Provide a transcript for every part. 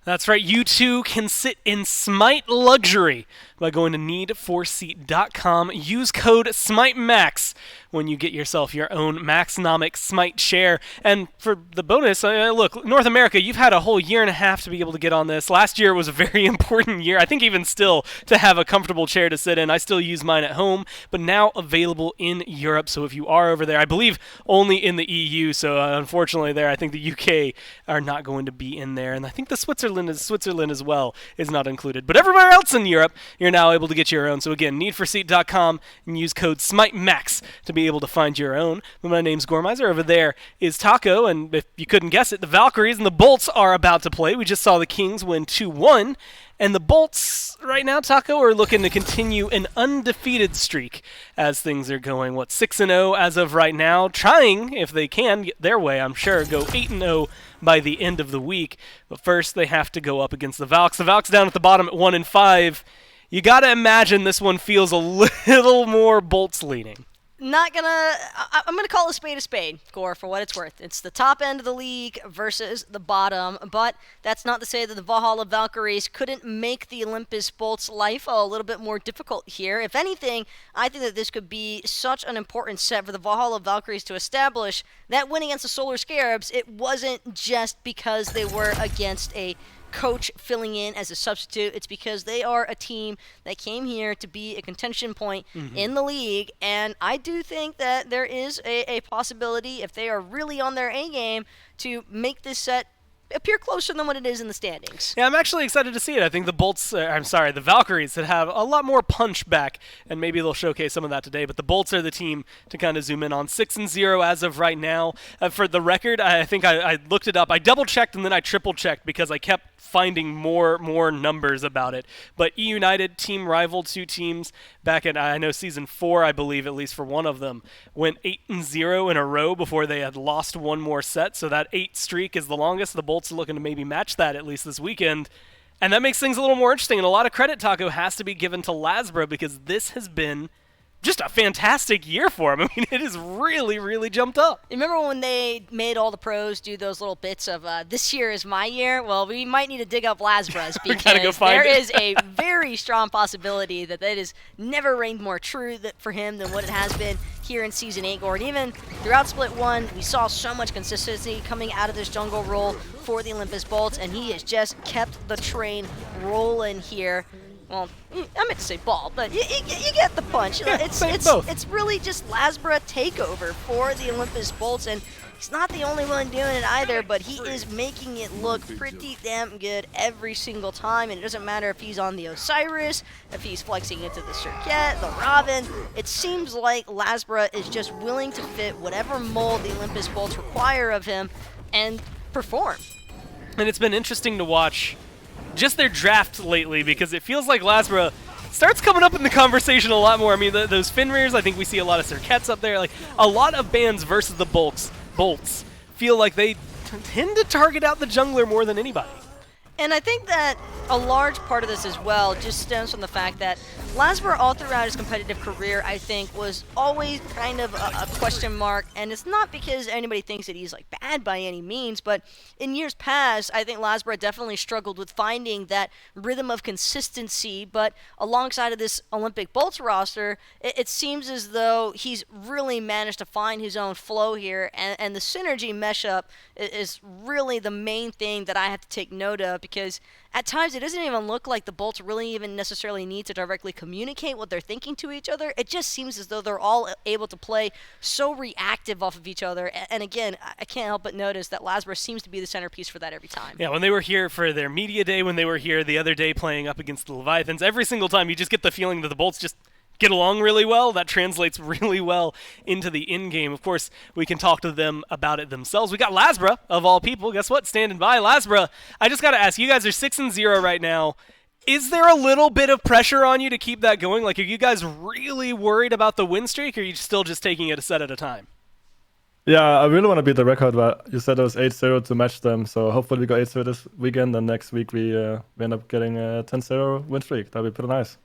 That's right. You too can sit in SMITE luxury by going to need4seat.com. Use code SMITEMAX when you get yourself your own Maxnomic SMITE chair. And for the bonus, look, North America, you've had a whole year and a half to be able to get on this. Last year was a very important year, I think even still, to have a comfortable chair to sit in. I still use mine at home, but now available in Europe. So if you are over there, I believe only in the EU. So unfortunately there, I think the UK are not going to be in there. And I think the Switzerland as well is not included. But everywhere else in Europe, you're now able to get your own. So again, needforseat.com and use code SMITEMAX to be able to find your own. My name's Gormizer. Over there is Taco, and if you couldn't guess it, the Valkyries and the Bolts are about to play. We just saw the Kings win 2-1. And the Bolts right now, Taco, are looking to continue an undefeated streak as things are going, 6-0 as of right now. Trying, if they can, get their way, I'm sure, go 8-0 by the end of the week. But first, they have to go up against the Valks. The Valks down at the bottom at 1-5. You got to imagine this one feels a little more Bolts leaning. I'm gonna call a spade, Gore, for what it's worth. It's the top end of the league versus the bottom, but that's not to say that the Valhalla Valkyries couldn't make the Olympus Bolts' life a little bit more difficult here. If anything, I think that this could be such an important set for the Valhalla Valkyries to establish that win against the Solar Scarabs, it wasn't just because they were against a coach filling in as a substitute. It's because they are a team that came here to be a contention point in the league, and I do think that there is a possibility, if they are really on their A game, to make this set appear closer than what it is in the standings. Yeah, I'm actually excited to see it. I think the Valkyries that have a lot more punch back, and maybe they'll showcase some of that today, but the Bolts are the team to kind of zoom in on. 6-0 as of right now. For the record, I think I looked it up. I double-checked and then I triple-checked because I kept finding more numbers about it. But E United, team rival, two teams back in, I know, season 4, I believe, at least for one of them, went 8-0 in a row before they had lost one more set. So that 8 streak is the longest. The Bolts are looking to maybe match that at least this weekend. And that makes things a little more interesting. And a lot of credit, Taco, has to be given to Lasbra because this has been just a fantastic year for him. I mean, it has really, really jumped up. Remember when they made all the pros do those little bits of, this year is my year? Well, we might need to dig up Lasbra's because there is a very strong possibility that has never reigned more true for him than what it has been here in Season 8, Gordon. Even throughout Split 1, we saw so much consistency coming out of this jungle role for the Olympus Bolts, and he has just kept the train rolling here. Well, I meant to say ball, but you get the punch. You know, it's really just Lasbra takeover for the Olympus Bolts, and he's not the only one doing it either, but he is making it look pretty damn good every single time, and it doesn't matter if he's on the Osiris, if he's flexing into the Serket, the Robin. It seems like Lasbra is just willing to fit whatever mold the Olympus Bolts require of him and perform. And it's been interesting to watch just their draft lately, because it feels like Lasbra starts coming up in the conversation a lot more. I mean, those Fenrirs, I think we see a lot of Serkets up there. Like, a lot of bands versus the Bolts feel like they tend to target out the jungler more than anybody. And I think that a large part of this as well just stems from the fact that Lasbra, all throughout his competitive career, I think, was always kind of a question mark. And it's not because anybody thinks that he's like bad by any means, but in years past, I think Lasbra definitely struggled with finding that rhythm of consistency. But alongside of this Olympic Bolts roster, it seems as though he's really managed to find his own flow here. And the synergy mesh up is really the main thing that I have to take note of, because at times it doesn't even look like the Bolts really even necessarily need to directly communicate what they're thinking to each other. It just seems as though they're all able to play so reactive off of each other. And again, I can't help but notice that Lasbra seems to be the centerpiece for that every time. Yeah, when they were here for their media day, when they were here the other day playing up against the Leviathans, every single time you just get the feeling that the Bolts just get along really well. That translates really well into the in-game. Of course, we can talk to them about it themselves. We got Lasbra, of all people. Guess what? Standing by. Lasbra, I just got to ask, you guys are 6-0 right now. Is there a little bit of pressure on you to keep that going? Like, are you guys really worried about the win streak, or are you still just taking it a set at a time? Yeah, I really want to beat the record, but you said it was 8-0 to match them, so hopefully we go 8-0 this weekend, and next week we end up getting a 10-0 win streak. That'd be pretty nice.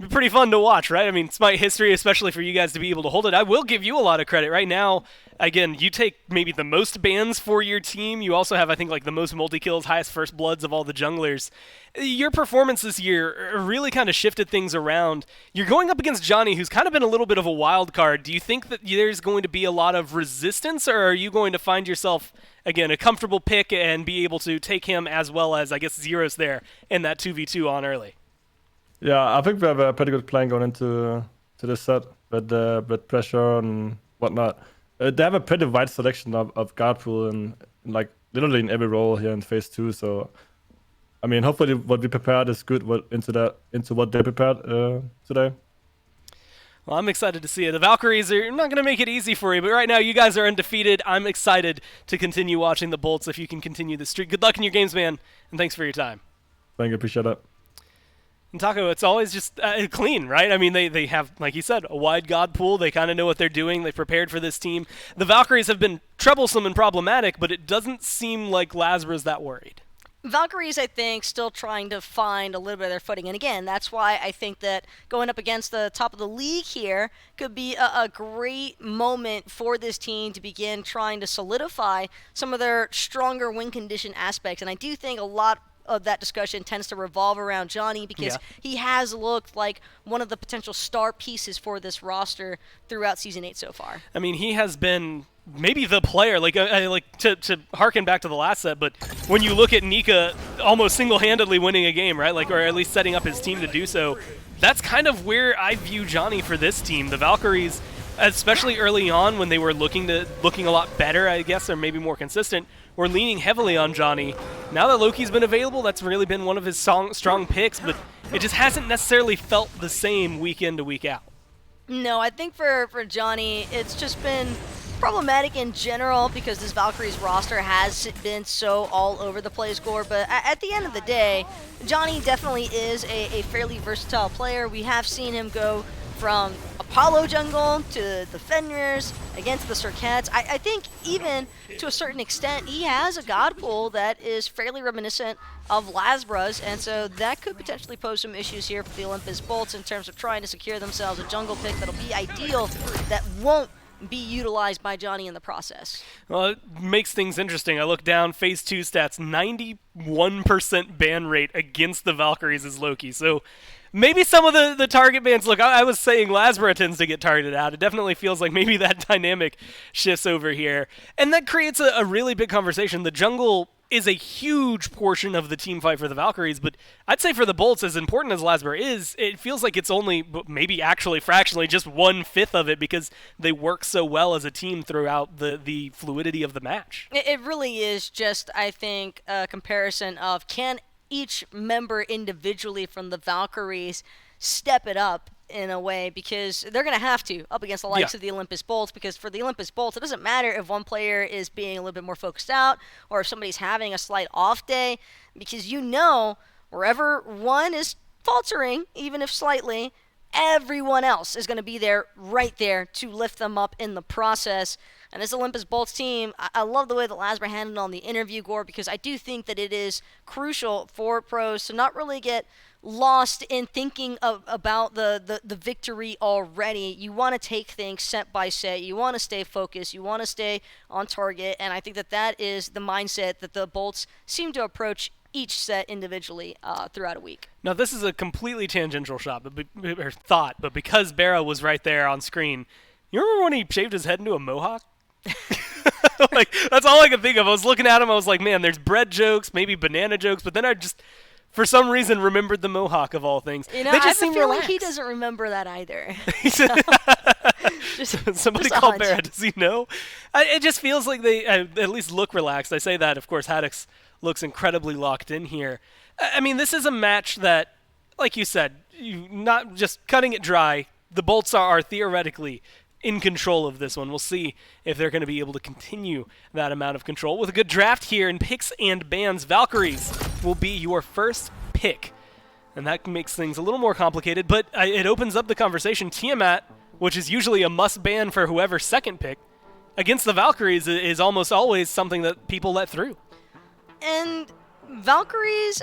pretty fun to watch, right? I mean, Smite history, especially for you guys to be able to hold it. I will give you a lot of credit right now. Again, you take maybe the most bans for your team. You also have, I think, like the most multi-kills, highest first bloods of all the junglers. Your performance this year really kind of shifted things around. You're going up against Johnny, who's kind of been a little bit of a wild card. Do you think that there's going to be a lot of resistance, or are you going to find yourself, again, a comfortable pick and be able to take him as well as, I guess, Zeros there in that 2v2 on early? Yeah, I think we have a pretty good plan going into this set with pressure and whatnot. They have a pretty wide selection of guard pool and like literally in every role here in phase 2. So, I mean, hopefully what we prepared is good into what they prepared today. Well, I'm excited to see it. The Valkyries are not going to make it easy for you, but right now you guys are undefeated. I'm excited to continue watching the Bolts if you can continue the streak. Good luck in your games, man, and thanks for your time. Thank you, appreciate it. And Taco, it's always just clean, right? I mean, they have, like you said, a wide god pool. They kind of know what they're doing. They've prepared for this team. The Valkyries have been troublesome and problematic, but it doesn't seem like Lazara's that worried. Valkyries, I think, still trying to find a little bit of their footing. And again, that's why I think that going up against the top of the league here could be a great moment for this team to begin trying to solidify some of their stronger win condition aspects. And I do think a lot of that discussion tends to revolve around Johnny because he has looked like one of the potential star pieces for this roster throughout Season 8 so far. I mean, he has been maybe the player, like to harken back to the last set, but when you look at Nika almost single-handedly winning a game, right, like, or at least setting up his team to do so, that's kind of where I view Johnny for this team. The Valkyries, especially early on when they were looking a lot better, I guess, or maybe more consistent, were leaning heavily on Johnny. Now that Loki's been available, that's really been one of his strong picks, but it just hasn't necessarily felt the same week in to week out. No, I think for Johnny, it's just been problematic in general because this Valkyries roster has been so all over the place, Gore. But at the end of the day, Johnny definitely is a fairly versatile player. We have seen him go from Apollo jungle to the Fenrirs, against the Circuits. I think even to a certain extent, he has a god pool that is fairly reminiscent of Lazara's, and so that could potentially pose some issues here for the Olympus Bolts in terms of trying to secure themselves a jungle pick that'll be ideal, that won't be utilized by Johnny in the process. Well, it makes things interesting. I look down, phase 2 stats, 91% ban rate against the Valkyries as Loki. So maybe some of the target bans, look, I was saying Lazara tends to get targeted out. It definitely feels like maybe that dynamic shifts over here. And that creates a really big conversation. The jungle is a huge portion of the team fight for the Valkyries, but I'd say for the Bolts, as important as Lazara is, it feels like it's only, maybe actually fractionally, just 1/5 of it because they work so well as a team throughout the fluidity of the match. It really is just, I think, a comparison of can each member individually from the Valkyries step it up in a way, because they're going to have to up against the likes of the Olympus Bolts, because for the Olympus Bolts, it doesn't matter if one player is being a little bit more focused out or if somebody's having a slight off day, because you know wherever one is faltering, even if slightly, everyone else is going to be there, right there, to lift them up in the process. And this Olympus Bolts team, I love the way that Lazara handled on the interview, Gore, because I do think that it is crucial for pros to not really get lost in thinking about the victory already. You want to take things set by set. You want to stay focused. You want to stay on target. And I think that is the mindset that the Bolts seem to approach each set individually throughout a week. Now, this is a completely tangential shot, but because Barra was right there on screen, you remember when he shaved his head into a mohawk? Like, that's all I could think of. I was looking at him, I was like, man, there's bread jokes, maybe banana jokes, but then I just, for some reason, remembered the mohawk of all things. You know, I have a feeling he doesn't remember that either. Somebody called Barra. Does he know? It just feels like they at least look relaxed. I say that, of course, Haddix looks incredibly locked in here. I mean, this is a match that, like you said, not just cutting it dry, the Bolts are theoretically in control of this one. We'll see if they're going to be able to continue that amount of control. With a good draft here in picks and bans, Valkyries will be your first pick. And that makes things a little more complicated, but it opens up the conversation. Tiamat, which is usually a must ban for whoever's second pick, against the Valkyries is almost always something that people let through. And Valkyries,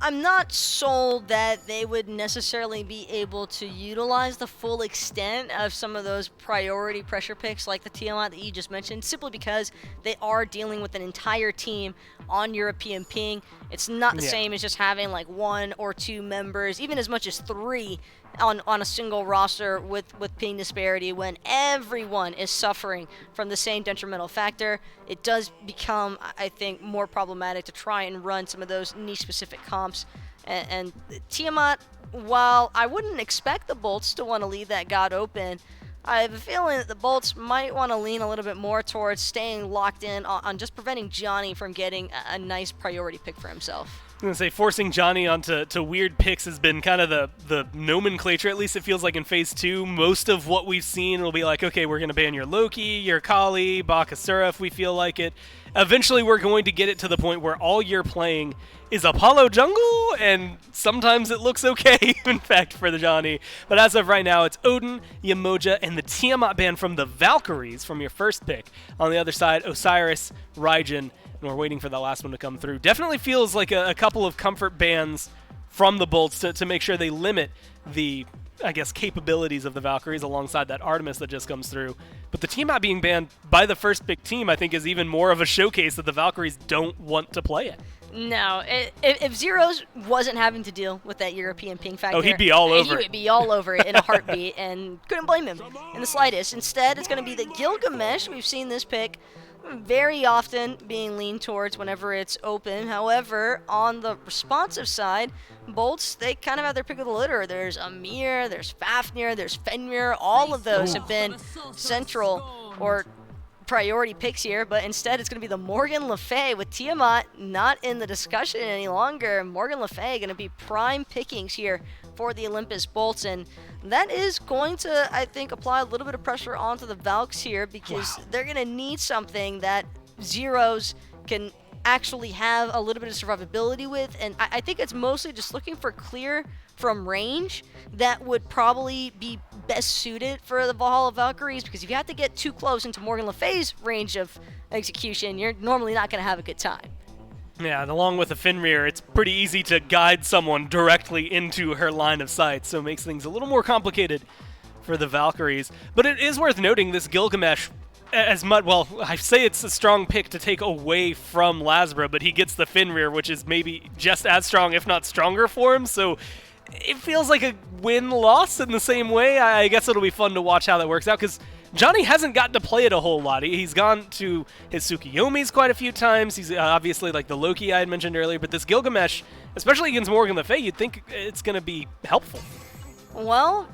I'm not sold that they would necessarily be able to utilize the full extent of some of those priority pressure picks like the Tiamat that you just mentioned, simply because they are dealing with an entire team on European ping. It's not the same as just having like 1 or 2 members, even as much as 3 on a single roster with ping disparity. When everyone is suffering from the same detrimental factor, it does become, I think, more problematic to try and run some of those niche-specific comps. And Tiamat, while I wouldn't expect the Bolts to want to leave that God open, I have a feeling that the Bolts might want to lean a little bit more towards staying locked in on just preventing Johnny from getting a nice priority pick for himself. I was going to say, forcing Johnny onto weird picks has been kind of the nomenclature, at least it feels like in Phase 2. Most of what we've seen will be like, okay, we're going to ban your Loki, your Kali, Bakasura if we feel like it. Eventually we're going to get it to the point where all you're playing is Apollo Jungle, and sometimes it looks okay, in fact, for the Johnny. But as of right now, it's Odin, Yamoja, and the Tiamat ban from the Valkyries from your first pick. On the other side, Osiris, Raijin, and we're waiting for the last one to come through. Definitely feels like a couple of comfort bans from the Bolts to make sure they limit the, I guess, capabilities of the Valkyries alongside that Artemis that just comes through. But the Tiamat being banned by the first pick team, I think, is even more of a showcase that the Valkyries don't want to play it. No, if Zeros wasn't having to deal with that European ping factor, he'd be all over it. He would be all over it in a heartbeat, and couldn't blame him in the slightest. Instead, it's going to be the Gilgamesh. We've seen this pick very often being leaned towards whenever it's open. However, on the responsive side, Bolts, they kind of have their pick of the litter. There's Amir, there's Fafnir, there's Fenrir. All of those have been central or priority picks here, but instead it's going to be the Morgan Le Fay with Tiamat not in the discussion any longer. Morgan Le Fay going to be prime pickings here for the Olympus Bolts, and that is going to, I think, apply a little bit of pressure onto the Valks here, because they're going to need something that Zeros can actually have a little bit of survivability with, and I think it's mostly just looking for clear from range that would probably be best suited for the Valhalla Valkyries, because if you have to get too close into Morgan Le Fay's range of execution, you're normally not going to have a good time. Yeah, and along with the Fenrir, it's pretty easy to guide someone directly into her line of sight, so it makes things a little more complicated for the Valkyries. But it is worth noting this Gilgamesh, as much, well, I say it's a strong pick to take away from Lasbra, but he gets the Fenrir, which is maybe just as strong, if not stronger for him, so it feels like a win-loss in the same way. I guess it'll be fun to watch how that works out, because Johnny hasn't gotten to play it a whole lot. He's gone to his Tsukiyomis quite a few times. He's obviously like the Loki I had mentioned earlier, but this Gilgamesh, especially against Morgan Le Fay, you'd think it's going to be helpful. Well,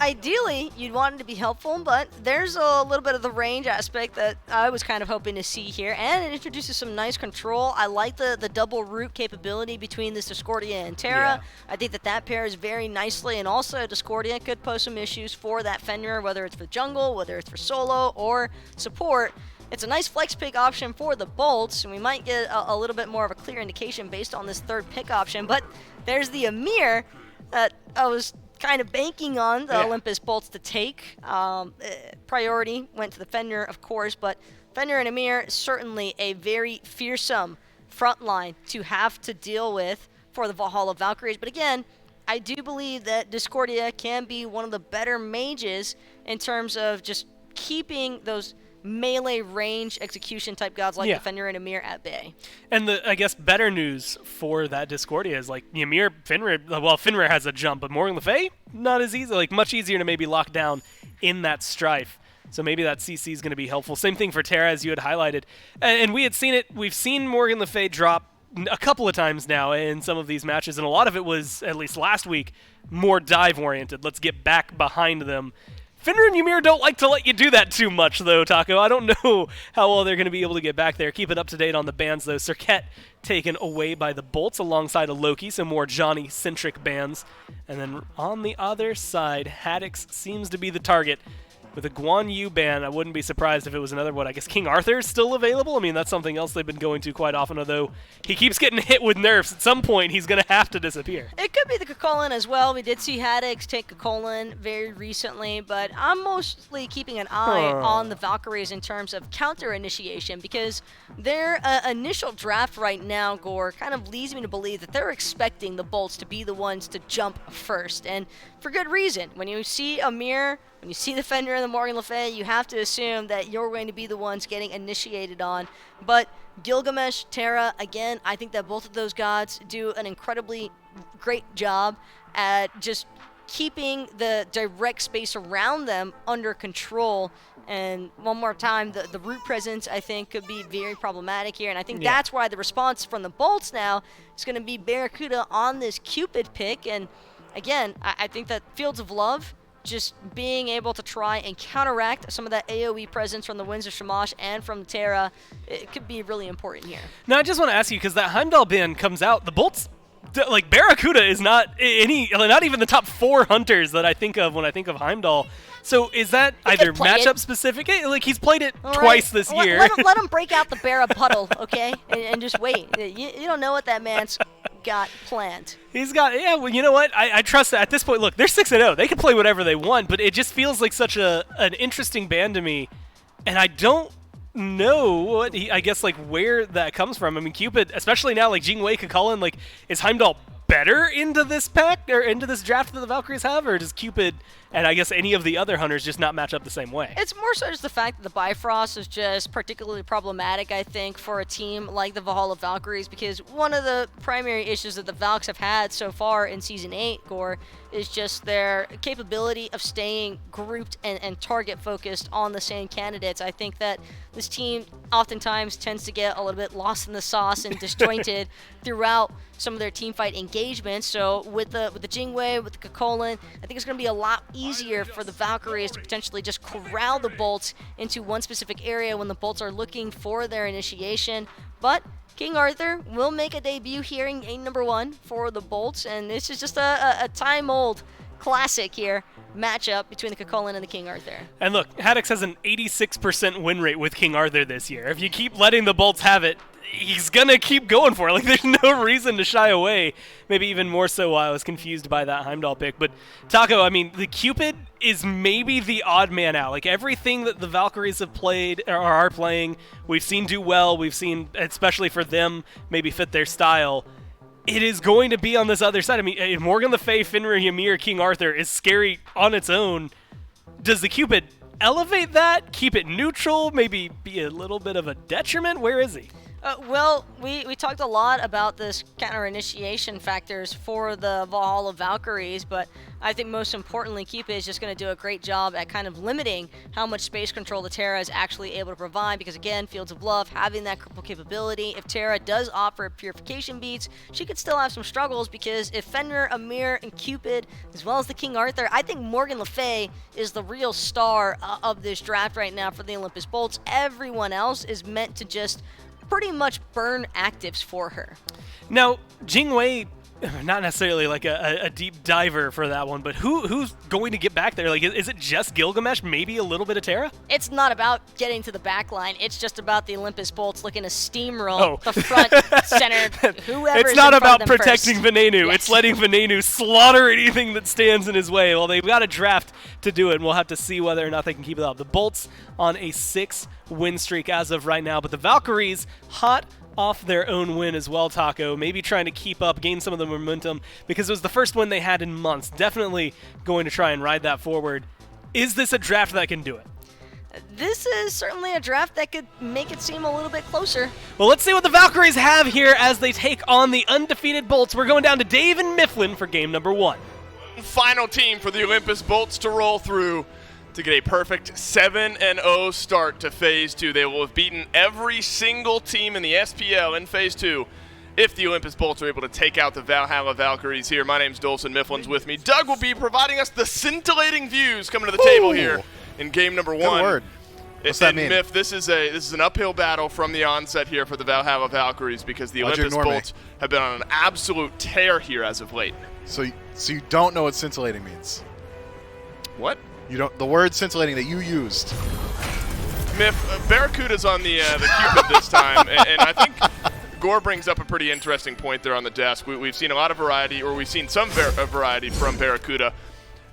ideally, you'd want it to be helpful, but there's a little bit of the range aspect that I was kind of hoping to see here, and it introduces some nice control. I like the double root capability between this Discordia and Terra. I think that pairs very nicely, and also Discordia could pose some issues for that Fenrir, whether it's for jungle, whether it's for solo, or support. It's a nice flex pick option for the Bolts, and we might get a little bit more of a clear indication based on this third pick option, but there's the Amir that I was kind of banking on the Olympus Bolts to take. Priority went to the Fenrir, of course, but Fenrir and Amir, certainly a very fearsome front line to have to deal with for the Valhalla Valkyries. But again, I do believe that Discordia can be one of the better mages in terms of just keeping those melee range execution type gods like the Fenrir and Amir at bay. And the, I guess, better news for that Discordia is like Ymir, Fenrir, well, Fenrir has a jump, but Morgan Le Fay, not as easy, like much easier to maybe lock down in that strife. So maybe that CC is going to be helpful. Same thing for Terra, as you had highlighted. And we had seen it, we've seen Morgan Le Fay drop a couple of times now in some of these matches, and a lot of it was, at least last week, more dive-oriented. Let's get back behind them. Fenrir and Ymir don't like to let you do that too much, though, Taco. I don't know how well they're going to be able to get back there. Keep it up to date on the bans, though. Serket taken away by the Bolts alongside a Loki, some more Johnny-centric bans. And then on the other side, Haddix seems to be the target with a Guan Yu ban, I wouldn't be surprised if it was another one. I guess King Arthur's still available. I mean, that's something else they've been going to quite often, although he keeps getting hit with nerfs. At some point, he's going to have to disappear. It could be the Kakolin as well. We did see hi-rez take Kakolin very recently, but I'm mostly keeping an eye on the Valkyries in terms of counter initiation, because their initial draft right now, Gore, kind of leads me to believe that they're expecting the bolts to be the ones to jump first, and for good reason. When you see a mirror, when you see the Fenrir and the Morgan Le Fay, you have to assume that you're going to be the ones getting initiated on. But Gilgamesh, Terra, again, I think that both of those gods do an incredibly great job at just keeping the direct space around them under control. And one more time, the root presence, I think, could be very problematic here. And I think that's why the response from the bolts now is going to be Barracuda on this Cupid pick. And again, I think that Fields of Love, just being able to try and counteract some of that AoE presence from the Winds of Shamash and from Terra, it could be really important here. Now, I just want to ask you, because that Heimdall ban comes out, the bolts, like Barracuda is not even the top 4 hunters that I think of when I think of Heimdall. So is that either matchup specific? Like, he's played it twice this year. Let him break out the Barra puddle, okay? And just wait. You don't know what that man's got planned. He's got, well, you know what? I trust that at this point. Look, they're 6-0. They can play whatever they want, but it just feels like such an interesting ban to me. And I don't know what I guess, like, where that comes from. I mean, Cupid, especially now, like Jingwei, Kakulin, like, is Heimdall better into this pack or into this draft that the Valkyries have, or does Cupid and I guess any of the other hunters just not match up the same way? It's more so just the fact that the Bifrost is just particularly problematic, I think, for a team like the Valhalla Valkyries, because one of the primary issues that the Valks have had so far in Season 8, Gore, is just their capability of staying grouped and target focused on the same candidates. I think that this team oftentimes tends to get a little bit lost in the sauce and disjointed throughout some of their team fight engagements. So with the Jingwei, with the Kakolin, I think it's going to be a lot easier for the Valkyries to potentially just corral the bolts into one specific area when the bolts are looking for their initiation. But King Arthur will make a debut here in game number 1 for the bolts, and this is just a time-old classic here matchup between the Kakolin and the King Arthur. And look, hi-rez has an 86% win rate with King Arthur this year. If you keep letting the bolts have it, he's going to keep going for it. Like, there's no reason to shy away. Maybe even more so while I was confused by that Heimdall pick. But, Taco, I mean, the Cupid is maybe the odd man out. Like, everything that the Valkyries have played or are playing, we've seen do well. We've seen, especially for them, maybe fit their style. It is going to be on this other side. I mean, Morgan Le Fay, Fenrir, Ymir, King Arthur is scary on its own. Does the Cupid elevate that, keep it neutral, maybe be a little bit of a detriment? Where is he? Well, we talked a lot about this counter-initiation factors for the Valhalla Valkyries, but I think most importantly, Cupid is just going to do a great job at kind of limiting how much space control the Terra is actually able to provide, because again, Fields of Love having that cripple capability, if Terra does offer purification beats, she could still have some struggles, because if Fenrir, Ymir, and Cupid, as well as the King Arthur, I think Morgan Le Fay is the real star of this draft right now for the Olympus Bolts. Everyone else is meant to just pretty much burn actives for her. Now, Jingwei, not necessarily like a deep diver for that one, but who's going to get back there? Like, is it just Gilgamesh, maybe a little bit of Terra? It's not about getting to the back line. It's just about the Olympus Bolts looking to steamroll the front, center, whoever. It's not about protecting first. Venenu. Yes. It's letting Venenu slaughter anything that stands in his way. Well, they've got a draft to do it, and we'll have to see whether or not they can keep it up. The Bolts on a 6-win streak as of right now, but the Valkyries hot off their own win as well, Taco. Maybe trying to keep up, gain some of the momentum, because it was the first win they had in months. Definitely going to try and ride that forward. Is this a draft that can do it? This is certainly a draft that could make it seem a little bit closer. Well, let's see what the Valkyries have here as they take on the undefeated Bolts. We're going down to Dave and Mifflin for game number 1. Final team for the Olympus Bolts to roll through to get a perfect 7-0 start to Phase 2. They will have beaten every single team in the SPL in Phase 2 if the Olympus Bolts are able to take out the Valhalla Valkyries here. My name's Dolson, Mifflin's with me. Doug will be providing us the scintillating views coming to the table here in game number 1. Good word. What's that mean? Miff, this is an uphill battle from the onset here for the Valhalla Valkyries, because the Olympus Bolts have been on an absolute tear here as of late. So you don't know what scintillating means? What? You don't. The word scintillating that you used. Miff, Barracuda's on the Cupid this time, and I think Gore brings up a pretty interesting point there on the desk. We've seen a lot of variety, or we've seen some variety from Barracuda.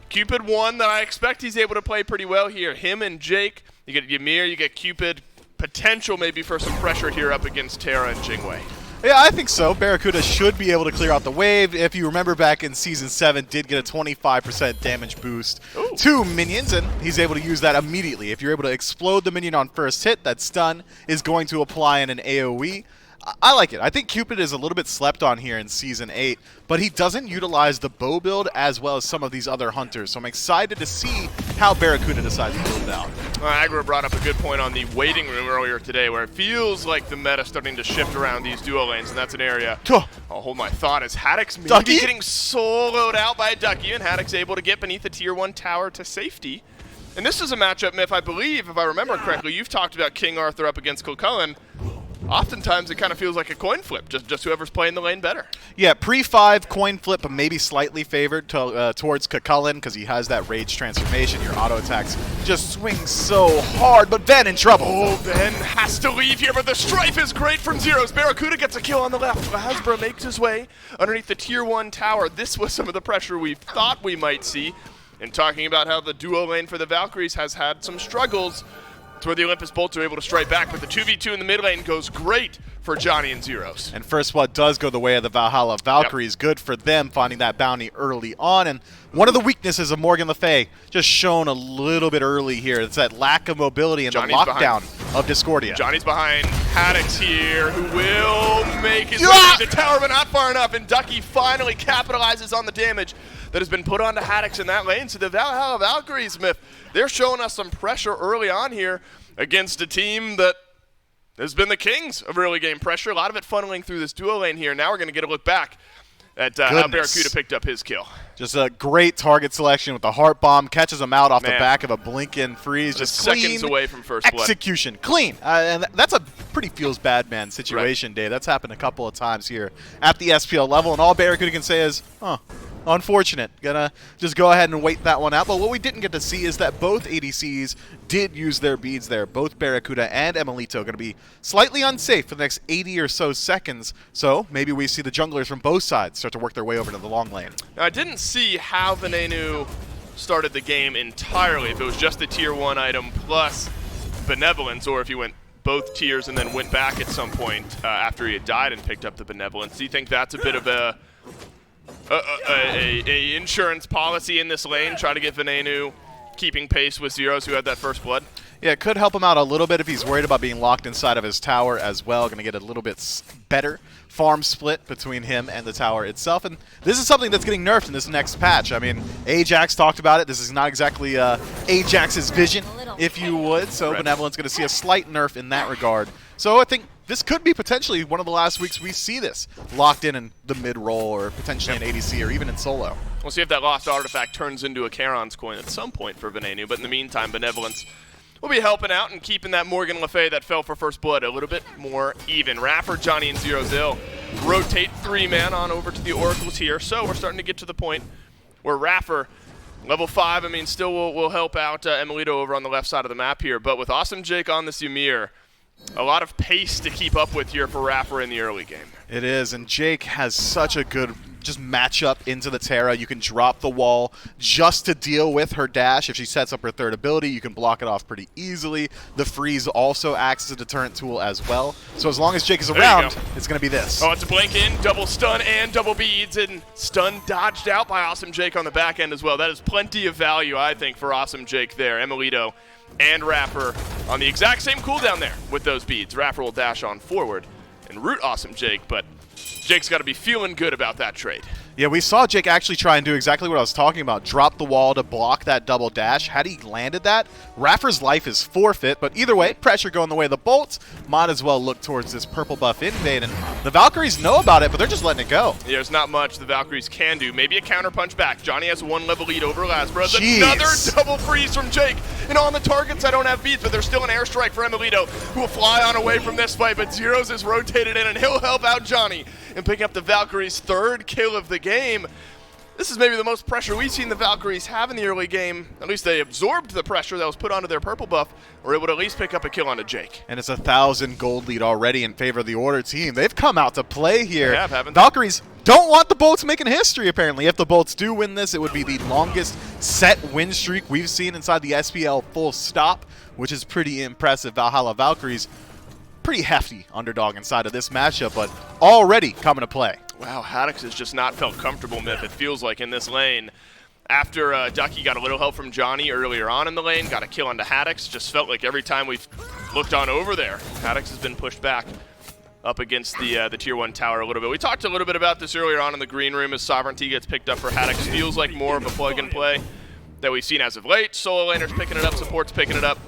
Cupid one that I expect he's able to play pretty well here. Him and Jake, you get Ymir, you get Cupid. Potential maybe for some pressure here up against Terra and Jingwei. Yeah, I think so. Barracuda should be able to clear out the wave. If you remember back in Season 7, did get a 25% damage boost to minions, and he's able to use that immediately. If you're able to explode the minion on first hit, that stun is going to apply in an AoE. I like it. I think Cupid is a little bit slept on here in Season 8, but he doesn't utilize the bow build as well as some of these other hunters, so I'm excited to see how Barracuda decides to build it out. Agra brought up a good point on the waiting room earlier today, where it feels like the meta starting to shift around these duo lanes, and that's an area I'll hold my thought as Haddock's maybe getting soloed out by Ducky, and Haddock's able to get beneath the Tier 1 tower to safety. And this is a matchup, Miff, I believe, if I remember correctly, you've talked about King Arthur up against Kilcullen. Oftentimes it kind of feels like a coin flip, just whoever's playing the lane better. Yeah, pre-5 coin flip, but maybe slightly favored towards Kilcullen because he has that rage transformation. Your auto attacks just swing so hard, but Ven in trouble. Oh, Ven has to leave here, but the strife is great from Zeros. Barracuda gets a kill on the left. Hasbro makes his way underneath the Tier 1 tower. This was some of the pressure we thought we might see. And talking about how the duo lane for the Valkyries has had some struggles, it's where the Olympus Bolts are able to strike back, but the 2v2 in the mid lane goes great for Johnny and Zeros. And first blood does go the way of the Valhalla Valkyries. Yep. Good for them finding that bounty early on. And one of the weaknesses of Morgan Le Fay just shown a little bit early here. It's that lack of mobility and Johnny's the lockdown of Discordia. Johnny's behind Haddock's here, who will make his way to the tower, but not far enough. And Ducky finally capitalizes on the damage that has been put onto Haddock's in that lane. So the Valhalla Valkyries, Myth, they're showing us some pressure early on here against a team that has been the kings of early game pressure. A lot of it funneling through this duo lane here. Now we're going to get a look back at how Barracuda picked up his kill. Just a great target selection with the heart bomb. Catches him out off the back of a blink-in freeze. Just seconds away from first blood. Execution. Clean. And that's a pretty feels bad man situation, Dave. That's happened a couple of times here at the SPL level. And all Barracuda can say is, unfortunate. Gonna just go ahead and wait that one out. But what we didn't get to see is that both ADCs did use their beads there. Both Barracuda and Emilito going to be slightly unsafe for the next 80 or so seconds. So maybe we see the junglers from both sides start to work their way over to the long lane. Now, I didn't see how Venenu started the game entirely. If it was just the Tier 1 item plus Benevolence, or if you went both tiers and then went back at some point after he had died and picked up the Benevolence. Do you think that's a bit of a insurance policy in this lane, try to get Venenu keeping pace with Zeros, who had that first blood? Yeah, it could help him out a little bit if he's worried about being locked inside of his tower as well. Going to get a little bit better farm split between him and the tower itself. And this is something that's getting nerfed in this next patch. I mean, Ajax talked about it. This is not exactly Ajax's vision, if you would. So Benevolent's going to see a slight nerf in that regard. So I think this could be potentially one of the last weeks we see this locked in the mid-roll, or potentially in ADC, or even in solo. We'll see if that lost artifact turns into a Charon's coin at some point for Venenu, but in the meantime, Benevolence will be helping out and keeping that Morgan Le Fay that fell for first blood a little bit more even. Raffer, Johnny, and Zero Zill rotate 3-man on over to the Oracles here, so we're starting to get to the point where Raffer, level 5, I mean, still will help out Emilito over on the left side of the map here, but with Awesome Jake on this Ymir, a lot of pace to keep up with here for Raffer in the early game. It is, and Jake has such a good just match up into the Terra. You can drop the wall just to deal with her dash. If she sets up her third ability, you can block it off pretty easily. The freeze also acts as a deterrent tool as well. So as long as Jake is around, it's going to be this. Oh, it's a blink in, double stun and double beads, and stun dodged out by Awesome Jake on the back end as well. That is plenty of value, I think, for Awesome Jake there. Emilito and Raffer on the exact same cooldown there with those beads. Raffer will dash on forward and root Awesome Jake, but Jake's got to be feeling good about that trade. Yeah, we saw Jake actually try and do exactly what I was talking about. Drop the wall to block that double dash. Had he landed that, Raffer's life is forfeit. But either way, pressure going the way of the bolts. Might as well look towards this purple buff invade. And the Valkyries know about it, but they're just letting it go. Yeah, there's not much the Valkyries can do. Maybe a counter punch back. Johnny has 1 level lead over Lasbra. Another double freeze from Jake. And on the targets, I don't have beats, but there's still an airstrike for Emilito, who will fly on away from this fight. But Zeros is rotated in, and he'll help out Johnny and pick up the Valkyries' 3rd kill of the game. This is maybe the most pressure we've seen the Valkyries have in the early game. At least they absorbed the pressure that was put onto their purple buff, were able to at least pick up a kill onto Jake. And it's a 1,000 gold lead already in favor of the Order team. They've come out to play here. They have, haven't they? Valkyries don't want the Bolts making history, apparently. If the Bolts do win this, it would be the longest set win streak we've seen inside the SPL full stop, which is pretty impressive. Valhalla Valkyries, pretty hefty underdog inside of this matchup, but already coming to play. Wow, ha1x has just not felt comfortable, Myth, it feels like, in this lane. After Ducky got a little help from Johnny earlier on in the lane, got a kill onto ha1x, just felt like every time we've looked on over there, ha1x has been pushed back up against the Tier 1 tower a little bit. We talked a little bit about this earlier on in the green room as Sovereignty gets picked up for ha1x. Feels like more of a plug-and-play that we've seen as of late. Solo laners picking it up, support's picking it up.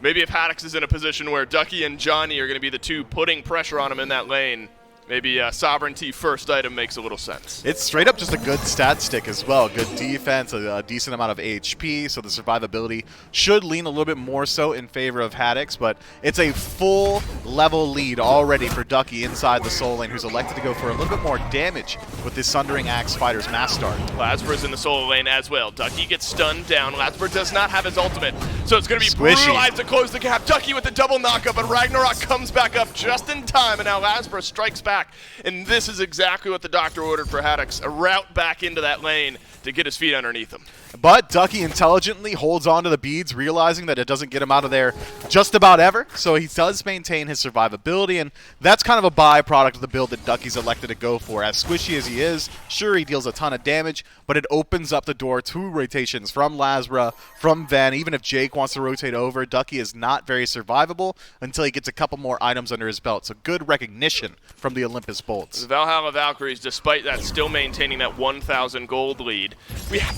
Maybe if ha1x is in a position where Ducky and Johnny are going to be the two putting pressure on him in that lane, maybe Sovereignty first item makes a little sense. It's straight up just a good stat stick as well. Good defense, a decent amount of HP, so the survivability should lean a little bit more so in favor of ha1x, but it's a full level lead already for Ducky inside the soul lane, who's elected to go for a little bit more damage with this Sundering Axe Fighter's mass start. Lasbra's in the solo lane as well. Ducky gets stunned down. Lasbra does not have his ultimate, so it's going to be brutalized to close the gap. Ducky with the double knockup, but Ragnarok comes back up just in time, and now Lasbra strikes back. And this is exactly what the doctor ordered for ha1x, a route back into that lane to get his feet underneath him. But Ducky intelligently holds on to the beads, realizing that it doesn't get him out of there just about ever, so he does maintain his survivability, and that's kind of a byproduct of the build that Ducky's elected to go for. As squishy as he is, sure, he deals a ton of damage, but it opens up the door to rotations from Lasbra, from Ven. Even if Jake wants to rotate over, Ducky is not very survivable until he gets a couple more items under his belt, so good recognition from the Olympus Bolts. The Valhalla Valkyries, despite that, still maintaining that 1,000 gold lead.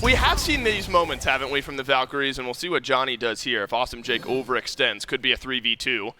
We have seen these moments, haven't we, from the Valkyries, and we'll see what Johnny does here. If Awesome Jake overextends, could be a 3v2.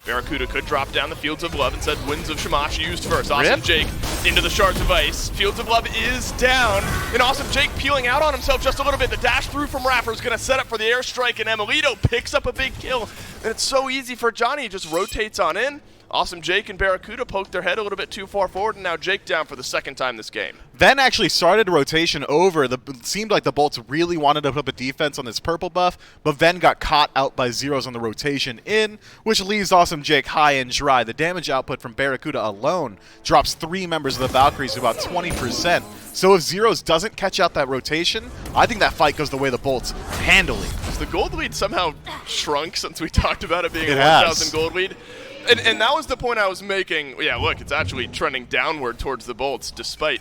Barracuda could drop down the Fields of Love and said Winds of Shamash used first. Awesome Jake into the Shards of Ice. Fields of Love is down, and Awesome Jake peeling out on himself just a little bit. The dash through from Raffer is going to set up for the airstrike, and Emilito picks up a big kill. And it's so easy for Johnny, he just rotates on in. Awesome Jake and Barracuda poked their head a little bit too far forward, and now Jake down for the second time this game. Ven actually started a rotation over. It seemed like the Bolts really wanted to put up a defense on this purple buff, but Ven got caught out by Zeros on the rotation in, which leaves Awesome Jake high and dry. The damage output from Barracuda alone drops 3 members of the Valkyries to about 20%. So if Zeros doesn't catch out that rotation, I think that fight goes the way of the Bolts handily. The gold lead somehow shrunk since we talked about it being a 1,000 gold lead. And that was the point I was making. Yeah, look, it's actually trending downward towards the Bolts, despite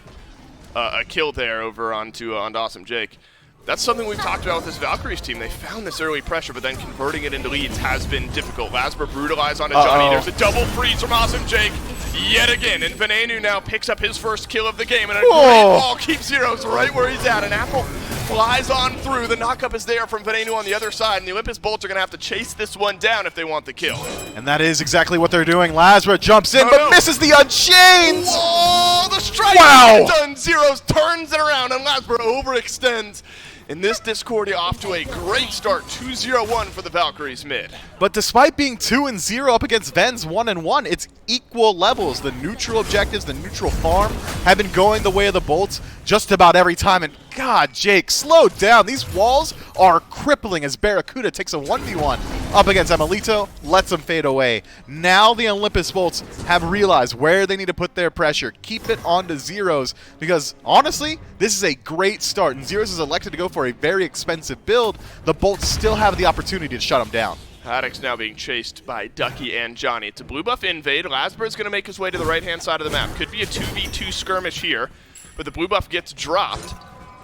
a kill there over onto Awesome Jake. That's something we've talked about with this Valkyries team. They found this early pressure, but then converting it into leads has been difficult. Lasbra brutalized onto Johnny. There's a double freeze from Awesome Jake yet again. And Venenu now picks up his first kill of the game. And a great ball keeps Zeros right where he's at. And Apple flies on through. The knockup is there from Venenu on the other side. And the Olympus Bolts are going to have to chase this one down if they want the kill. And that is exactly what they're doing. Lasbra jumps in, but misses the Unchains! Oh, the strike is done. Zeros turns it around, and Lasbra overextends. In this Discordia, off to a great start, 2-0-1 for the Valkyries mid. But despite being 2-0 up against Ven's 1-1, it's equal levels. The neutral objectives, the neutral farm, have been going the way of the Bolts just about every time. And God, Jake, slow down. These walls are crippling as Barracuda takes a 1v1 up against Emilito, lets him fade away. Now the Olympus Bolts have realized where they need to put their pressure. Keep it on to Zeros, because honestly, this is a great start. And Zeros is elected to go for a very expensive build. The Bolts still have the opportunity to shut him down. ha1x now being chased by Ducky and Johnny. It's a blue buff invade. Lasbra is going to make his way to the right-hand side of the map. Could be a 2v2 skirmish here, but the blue buff gets dropped.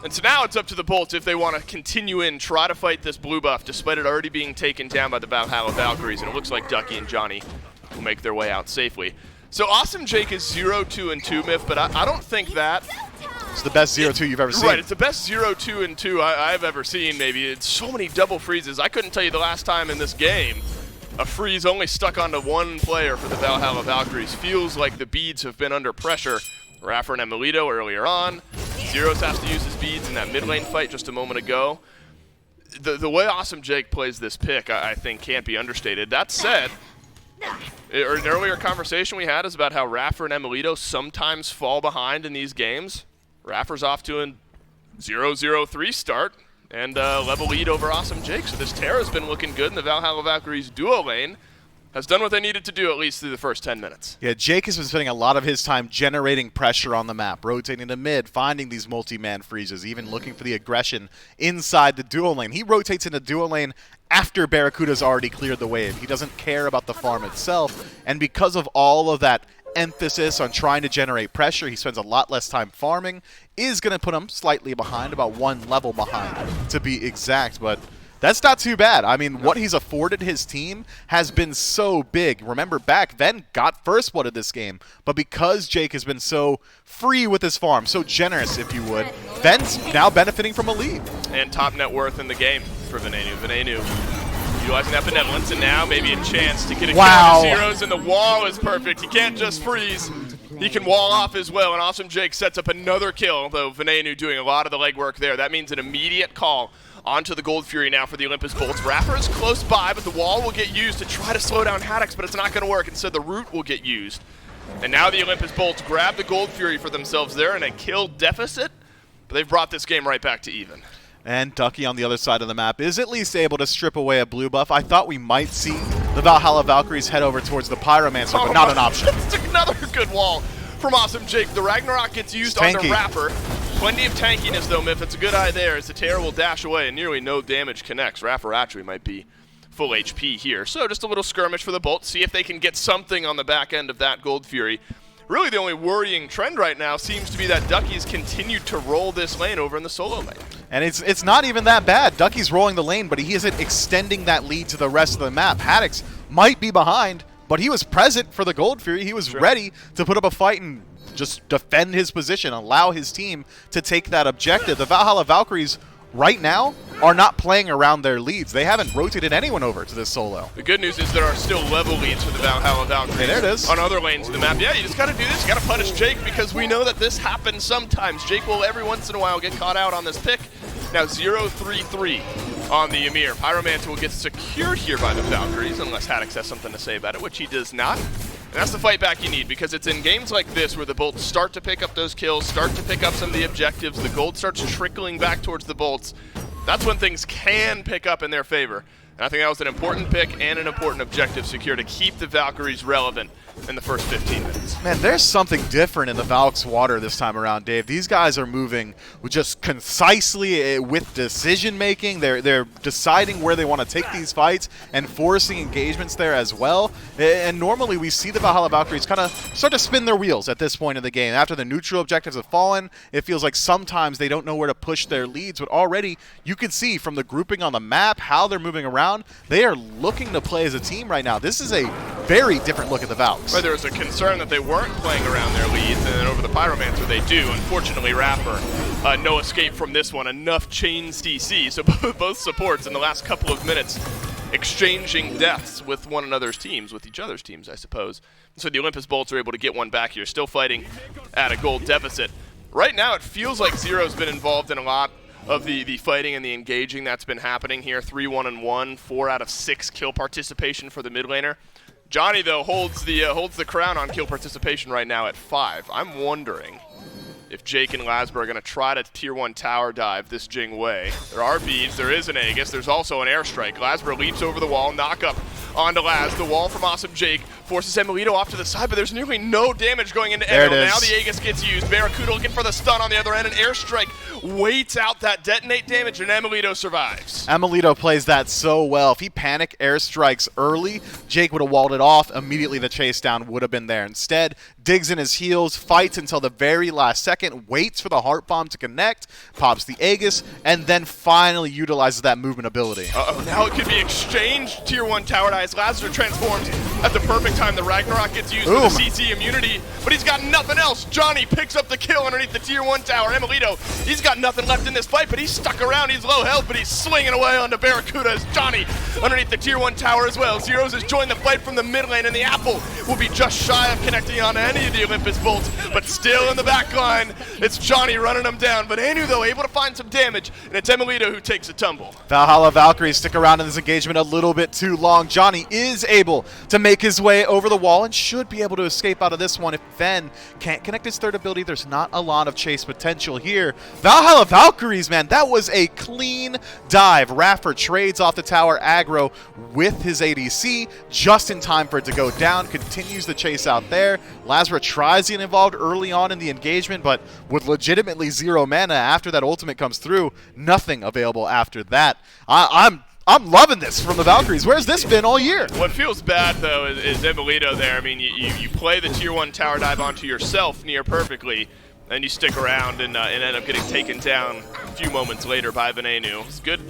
And so now it's up to the Bolts if they want to continue in, try to fight this blue buff, despite it already being taken down by the Valhalla Valkyries. And it looks like Ducky and Johnny will make their way out safely. So Awesome Jake is 0-2-2, Myth, but I don't think that... It's the best 0-2 you've ever seen. Right, it's the best 0-2-2 I've ever seen, maybe. It's so many double freezes. I couldn't tell you the last time in this game a freeze only stuck onto one player for the Valhalla Valkyries. Feels like the beads have been under pressure. Raffer and Emilito earlier on. Zeros has to use his beads in that mid lane fight just a moment ago. The way Awesome Jake plays this pick, I think, can't be understated. That said, an earlier conversation we had is about how Raffer and Emilito sometimes fall behind in these games. Raffer's off to an 0-0-3 start and level lead over Awesome Jake. So this Terra's been looking good, and the Valhalla Valkyries duo lane has done what they needed to do at least through the first 10 minutes. Yeah, Jake has been spending a lot of his time generating pressure on the map, rotating to mid, finding these multi-man freezes, even looking for the aggression inside the dual lane. He rotates into dual lane after Barracuda's already cleared the wave. He doesn't care about the farm itself, and because of all of that emphasis on trying to generate pressure, he spends a lot less time farming, is going to put him slightly behind, about 1 level behind to be exact, but that's not too bad. I mean, what he's afforded his team has been so big. Remember back, Ven got first blooded this game, but because Jake has been so free with his farm, so generous, if you would, Ven's now benefiting from a lead. And top net worth in the game for Venenu. Venenu utilizing that benevolence, and now maybe a chance to get a kill on the Zeros, and the wall is perfect. He can't just freeze. He can wall off as well, and Awesome Jake sets up another kill, though Venenu doing a lot of the legwork there. That means an immediate call onto the Gold Fury now for the Olympus Bolts. Rapper is close by, but the wall will get used to try to slow down Haddox, but it's not going to work. Instead, the root will get used. And now the Olympus Bolts grab the Gold Fury for themselves there in a kill deficit, but they've brought this game right back to even. And Ducky on the other side of the map is at least able to strip away a blue buff. I thought we might see the Valhalla Valkyries head over towards the Pyromancer, but not an option. It's another good wall from Awesome Jake. The Ragnarok gets used on the Rapper. Plenty of tankiness, though, Miff. It's a good eye there as the Terror will dash away and nearly no damage connects. Rapper actually might be full HP here. So just a little skirmish for the Bolt. See if they can get something on the back end of that Gold Fury. Really the only worrying trend right now seems to be that Ducky's continued to roll this lane over in the solo lane. And it's not even that bad. Ducky's rolling the lane, but he isn't extending that lead to the rest of the map. Haddox might be behind, but he was present for the Gold Fury. He was ready to put up a fight and just defend his position, allow his team to take that objective. The Valhalla Valkyries right now are not playing around their leads. They haven't rotated anyone over to this solo. The good news is there are still level leads for the Valhalla Valkyries. Hey, there it is. On other lanes of the map. Yeah, you just got to do this. You got to punish Jake because we know that this happens sometimes. Jake will every once in a while get caught out on this pick. Now 0-3-3 on the Ymir. Pyromancer will get secured here by the Valkyries unless Haddox has something to say about it, which he does not. And that's the fight back you need, because it's in games like this where the Bolts start to pick up those kills, start to pick up some of the objectives, the gold starts trickling back towards the Bolts. That's when things can pick up in their favor. And I think that was an important pick and an important objective secure to keep the Valkyries relevant in the first 15 minutes. Man, there's something different in the Valk's water this time around, Dave. These guys are moving just concisely with decision-making. They're deciding where they want to take these fights and forcing engagements there as well. And normally we see the Valhalla Valkyries kind of start to spin their wheels at this point in the game. After the neutral objectives have fallen, it feels like sometimes they don't know where to push their leads. But already you can see from the grouping on the map, how they're moving around, they are looking to play as a team right now. This is a very different look at the Valks. Right, there was a concern that they weren't playing around their leads, and then over the Pyromancer they do. Unfortunately, Rapper, no escape from this one. Enough chains DC, so both supports in the last couple of minutes exchanging deaths with one another's teams, with each other's teams, I suppose. So the Olympus Bolts are able to get one back here, still fighting at a gold deficit. Right now it feels like Zero's been involved in a lot of the fighting and the engaging that's been happening here. 3-1-1, 4 out of 6 kill participation for the mid laner. Johnny, though, holds the crown on kill participation right now at 5. I'm wondering if Jake and Lasber are going to try to tier 1 tower dive this Jing way. There are beads, there is an Aegis, there's also an airstrike. Lasber leaps over the wall, knock up onto Laz. The wall from Awesome Jake forces Emilito off to the side, but there's nearly no damage going into Emil. Now the Aegis gets used. Barracuda looking for the stun on the other end. An airstrike waits out that detonate damage, and Emilito survives. Emilito plays that so well. If he panic airstrikes early, Jake would have walled it off. Immediately the chase down would have been there. Instead, digs in his heels, fights until the very last second, waits for the heart bomb to connect, pops the Aegis, and then finally utilizes that movement ability. Now it could be exchanged. Tier 1 tower dies. Lazar transforms at the perfect time. The Ragnarok gets used for the CC immunity, but he's got nothing else. Johnny picks up the kill underneath the tier 1 tower. Emilito, he's got nothing left in this fight, but he's stuck around. He's low health, but he's swinging away onto Barracuda as Johnny underneath the tier 1 tower as well. Zeros has joined the fight from the mid lane, and the Apple will be just shy of connecting on any of the Olympus Bolts, but still in the back line, it's Johnny running them down. But Anu, though, able to find some damage, and it's Emilito who takes a tumble. Valhalla Valkyries stick around in this engagement a little bit too long. Johnny is able to make make his way over the wall and should be able to escape out of this one. If Ven can't connect his third ability, there's not a lot of chase potential here. Valhalla Valkyries, man, that was a clean dive. Raffer trades off the tower aggro with his ADC just in time for it to go down. Continues the chase out there. Lazra tries to get involved early on in the engagement, but with legitimately 0 mana after that ultimate comes through, nothing available after that. I'm loving this from the Valkyries. Where's this been all year? What feels bad, though, is Embolito there. I mean, you play the Tier 1 tower dive onto yourself near perfectly, and you stick around and end up getting taken down a few moments later by Venenu. It's a good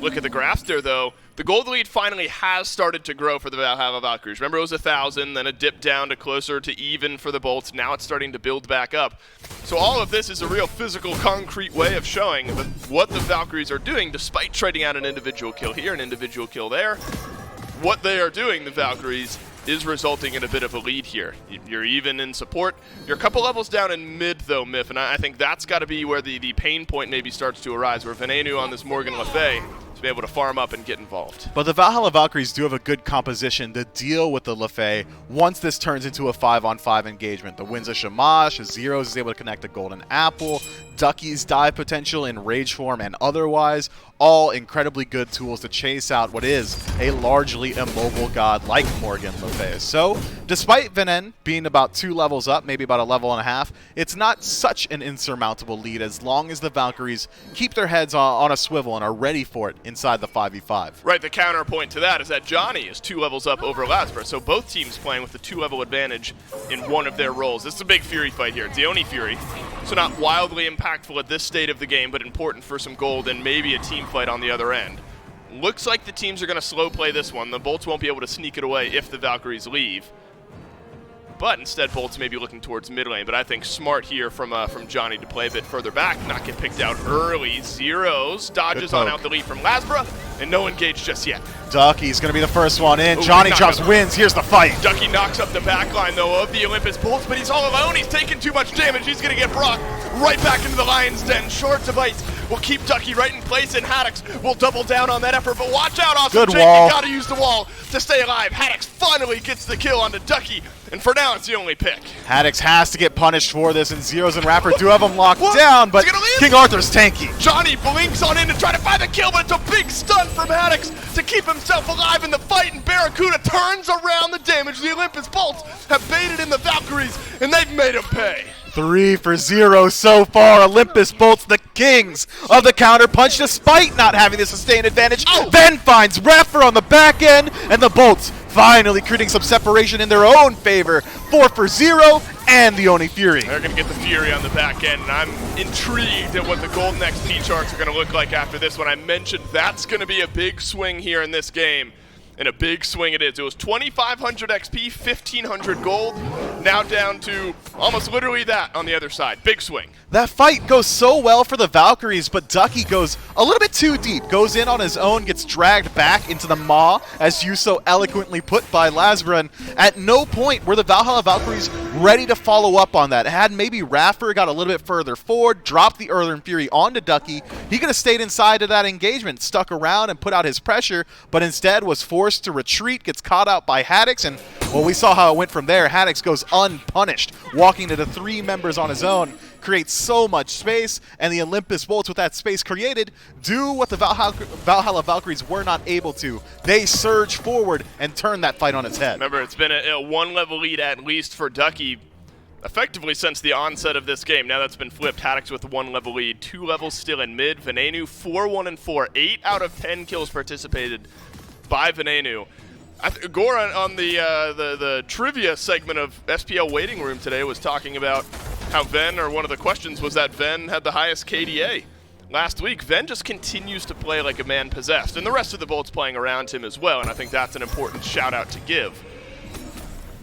look at the graphs there, though. The gold lead finally has started to grow for the Valhalla Valkyries. Remember, it was 1,000, then it dipped down to closer to even for the Bolts. Now it's starting to build back up. So all of this is a real physical, concrete way of showing what the Valkyries are doing, despite trading out an individual kill here, an individual kill there. What they are doing, the Valkyries, is resulting in a bit of a lead here. You're even in support. You're a couple levels down in mid, though, Myth, and I think that's got to be where the pain point maybe starts to arise, where Venenu on this Morgan Le Fay be able to farm up and get involved. But the Valhalla Valkyries do have a good composition to deal with the Le Fay once this turns into a 5-on-5 engagement. The wins of Shamash, Zeros is able to connect the Golden Apple, Ducky's dive potential in rage form and otherwise, all incredibly good tools to chase out what is a largely immobile god like Morgan Le Fay. So, despite Venen being about 2 levels up, maybe about a level and a half, it's not such an insurmountable lead as long as the Valkyries keep their heads on a swivel and are ready for it inside the 5v5. Right, the counterpoint to that is that Johnny is 2 levels up over Lazarus, so both teams playing with the 2-level advantage in one of their roles. This is a big Fury fight here. It's the Oni Fury, so not wildly impactful at this state of the game, but important for some gold and maybe a team fight on the other end. Looks like the teams are going to slow play this one. The Bolts won't be able to sneak it away if the Valkyries leave. But instead, Bolts may be looking towards mid lane. But I think smart here from Johnny to play a bit further back, not get picked out early. Zeros dodges on out the lead from Lazra, and no engage just yet. Ducky's going to be the first one in. Ooh, Johnny drops wins. Here's the fight. Ducky knocks up the backline, though, of the Olympus Bolts, but he's all alone. He's taking too much damage. He's going to get brought right back into the Lion's Den. Short device will keep Ducky right in place, and Haddix will double down on that effort. But watch out, Awesome Jake. You got to use the wall to stay alive. Haddix finally gets the kill onto Ducky, and for now, it's the only pick. Haddix has to get punished for this, and Zeros and Rapper do have him locked down, but King Arthur's tanky. Johnny blinks on in to try to find the kill, but it's a big stun from Haddix to keep himself alive in the fight, and Barracuda turns around the damage. The Olympus Bolts have baited in the Valkyries, and they've made him pay. 3 for 0 so far. Olympus Bolts, the kings of the counter punch, despite not having the sustained advantage. Then finds Rapper on the back end, and the Bolts finally creating some separation in their own favor. 4 for 0, and the Oni Fury. They're going to get the Fury on the back end, and I'm intrigued at what the Golden XP charts are going to look like after this one. I mentioned that's going to be a big swing here in this game. And a big swing it is. It was 2,500 XP, 1,500 gold, now down to almost literally that on the other side. Big swing. That fight goes so well for the Valkyries, but Ducky goes a little bit too deep. Goes in on his own, gets dragged back into the maw, as you so eloquently put by Lazra. And at no point were the Valhalla Valkyries ready to follow up on that. Had maybe Raffer got a little bit further forward, dropped the Earthern Fury onto Ducky, he could have stayed inside of that engagement, stuck around and put out his pressure, but instead was forced to retreat, gets caught out by Haddix, and well, we saw how it went from there. Haddix goes unpunished, walking to the 3 members on his own, creates so much space, and the Olympus Bolts, with that space created, do what the Valhalla Valkyries were not able to. They surge forward and turn that fight on its head. Remember, it's been a 1-level lead at least for Ducky effectively since the onset of this game. Now that's been flipped. Haddix with a 1-level lead, 2 levels still in mid. Venenu 4-1-4, 8 out of 10 kills participated by Venenu. Gore on the trivia segment of SPL Waiting Room today was talking about how Ven, or one of the questions was that Ven had the highest KDA last week. Ven just continues to play like a man possessed, and the rest of the Bolts playing around him as well, and I think that's an important shout out to give.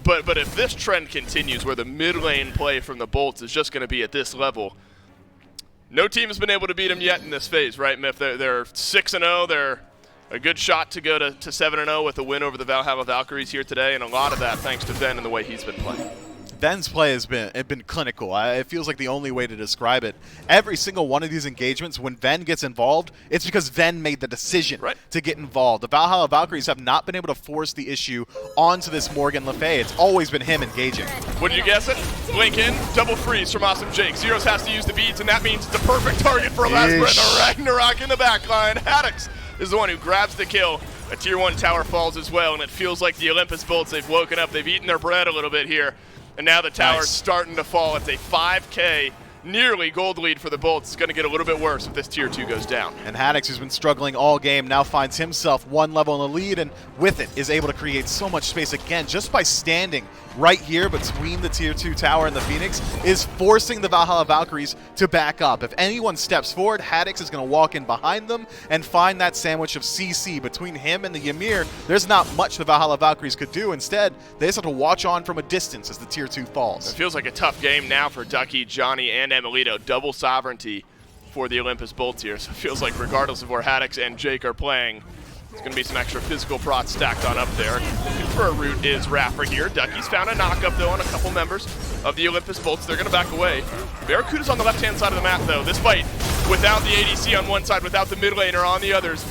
But if this trend continues where the mid lane play from the Bolts is just going to be at this level, no team has been able to beat him yet in this phase, right, Miff? They're 6-0, they're a good shot to go to 7-0 with a win over the Valhalla Valkyries here today, and a lot of that thanks to Ven and the way he's been playing. Ven's play has been clinical. It feels like the only way to describe it. Every single one of these engagements, when Ven gets involved, it's because Ven made the decision to get involved. The Valhalla Valkyries have not been able to force the issue onto this Morgan Le Fay. It's always been him engaging. Wouldn't you guess it? Blink in, double freeze from Awesome Jake. Zeros has to use the beads, and that means it's a perfect target for Lasbra. The Ragnarok in the backline. Haddix is the one who grabs the kill. A tier 1 tower falls as well, and it feels like the Olympus Bolts, they've woken up, they've eaten their bread a little bit here, and now the tower's starting to fall. It's a 5K, nearly gold lead for the Bolts. It's going to get a little bit worse if this tier 2 goes down. And Haddix, who's been struggling all game, now finds himself one level in the lead, and with it is able to create so much space again just by standing right here between the tier 2 tower and the Phoenix, is forcing the Valhalla Valkyries to back up. If anyone steps forward, Haddix is going to walk in behind them and find that sandwich of CC between him and the Ymir. There's not much the Valhalla Valkyries could do. Instead, they just have to watch on from a distance as the tier 2 falls. It feels like a tough game now for Ducky, Johnny, and Emilito. Double sovereignty for the Olympus Bolts here. So it feels like regardless of where Haddix and Jake are playing, there's going to be some extra physical prots stacked on up there. Looking for a root is Raffer here. Ducky's found a knock-up, though, on a couple members of the Olympus Bolts. They're going to back away. Barracuda's on the left-hand side of the map, though. This fight, without the ADC on one side, without the mid laner on the others,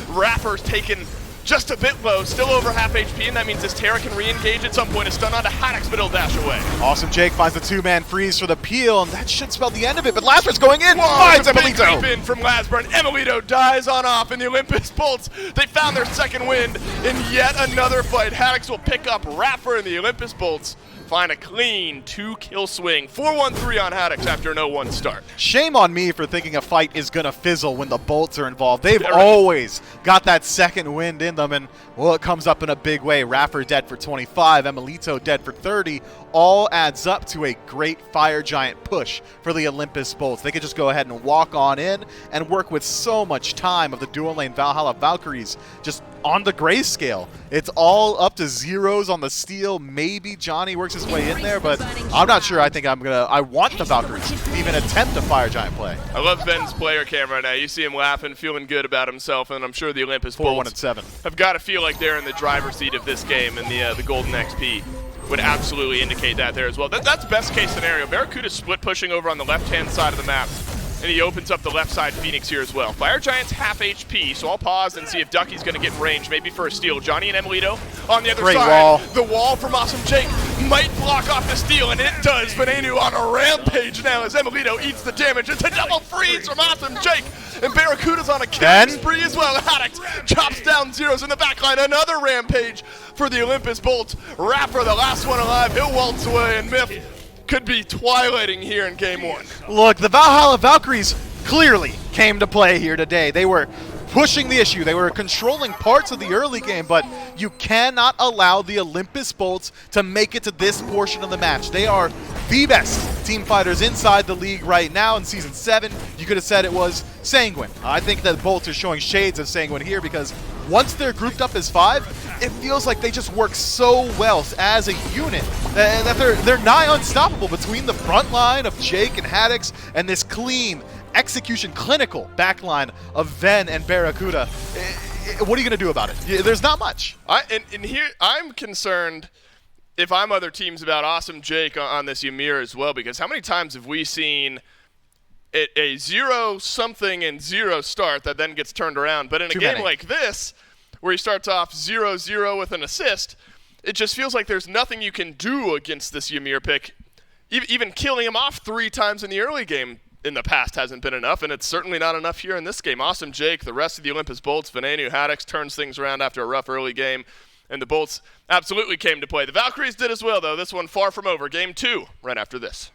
Raffer's taken just a bit low, still over half HP, and that means this Terra can re-engage at some point. A stun onto Haddix, but he'll dash away. Awesome Jake finds the 2-man freeze for the peel, and that should spell the end of it, but Lasbra's going in, finds Emilito. Big in from Lasbra, and Emilito dies on off, and the Olympus Bolts, they found their second wind in yet another fight. Haddix will pick up Raffer, and the Olympus Bolts find a clean 2-kill swing. 4-1-3 on Haddix after an 0-1 start. Shame on me for thinking a fight is going to fizzle when the Bolts are involved. They've always got that second wind in them, and, well, it comes up in a big way. Raffer dead for 25, Emilito dead for 30. All adds up to a great Fire Giant push for the Olympus Bolts. They could just go ahead and walk on in and work with so much time of the dual lane Valhalla Valkyries just on the grayscale. It's all up to zeros on the steel. Maybe Johnny works his way in there, but I'm not sure. I want the Valkyries to even attempt a Fire Giant play. I love Ben's player cam right now. You see him laughing, feeling good about himself, and I'm sure the Olympus Bolts 4-1-7 have got to feel like they're in the driver's seat of this game, and the Golden XP would absolutely indicate that there as well. That's best case scenario. Barracuda's split pushing over on the left-hand side of the map, and he opens up the left side Phoenix here as well. Fire Giant's half HP, so I'll pause and see if Ducky's going to get in range, maybe for a steal. Johnny and Emilito on the other side. Wall. The wall from Awesome Jake might block off the steal, and it does. Venenu on a rampage now as Emilito eats the damage. It's a double freeze from Awesome Jake, and Barracuda's on a killing spree as well. Haddix chops down Zeros in the backline. Another rampage for the Olympus Bolts. Raffer, the last one alive, he'll waltz away, and Myth could be twilighting here in game 1. Look, the Valhalla Valkyries clearly came to play here today. They were pushing the issue. They were controlling parts of the early game, but you cannot allow the Olympus Bolts to make it to this portion of the match. They are the best team fighters inside the league right now. In Season 7, you could have said it was Sanguine. I think that Bolts are showing shades of Sanguine here because once they're grouped up as 5, it feels like they just work so well as a unit that they're nigh unstoppable between the front line of Jake and Haddix and this clean execution clinical backline of Ven and Barracuda. What are you going to do about it? There's not much. And here I'm concerned if I'm other teams about Awesome Jake on this Ymir as well, because how many times have we seen a 0-something and 0 start that then gets turned around? But in a game like this, where he starts off 0-0 with an assist, it just feels like there's nothing you can do against this Ymir pick. Even killing him off 3 times in the early game in the past hasn't been enough, and it's certainly not enough here in this game. Awesome Jake, the rest of the Olympus Bolts, Venenu, Haddix turns things around after a rough early game, and the Bolts absolutely came to play. The Valkyries did as well, though. This one far from over. Game 2 right after this.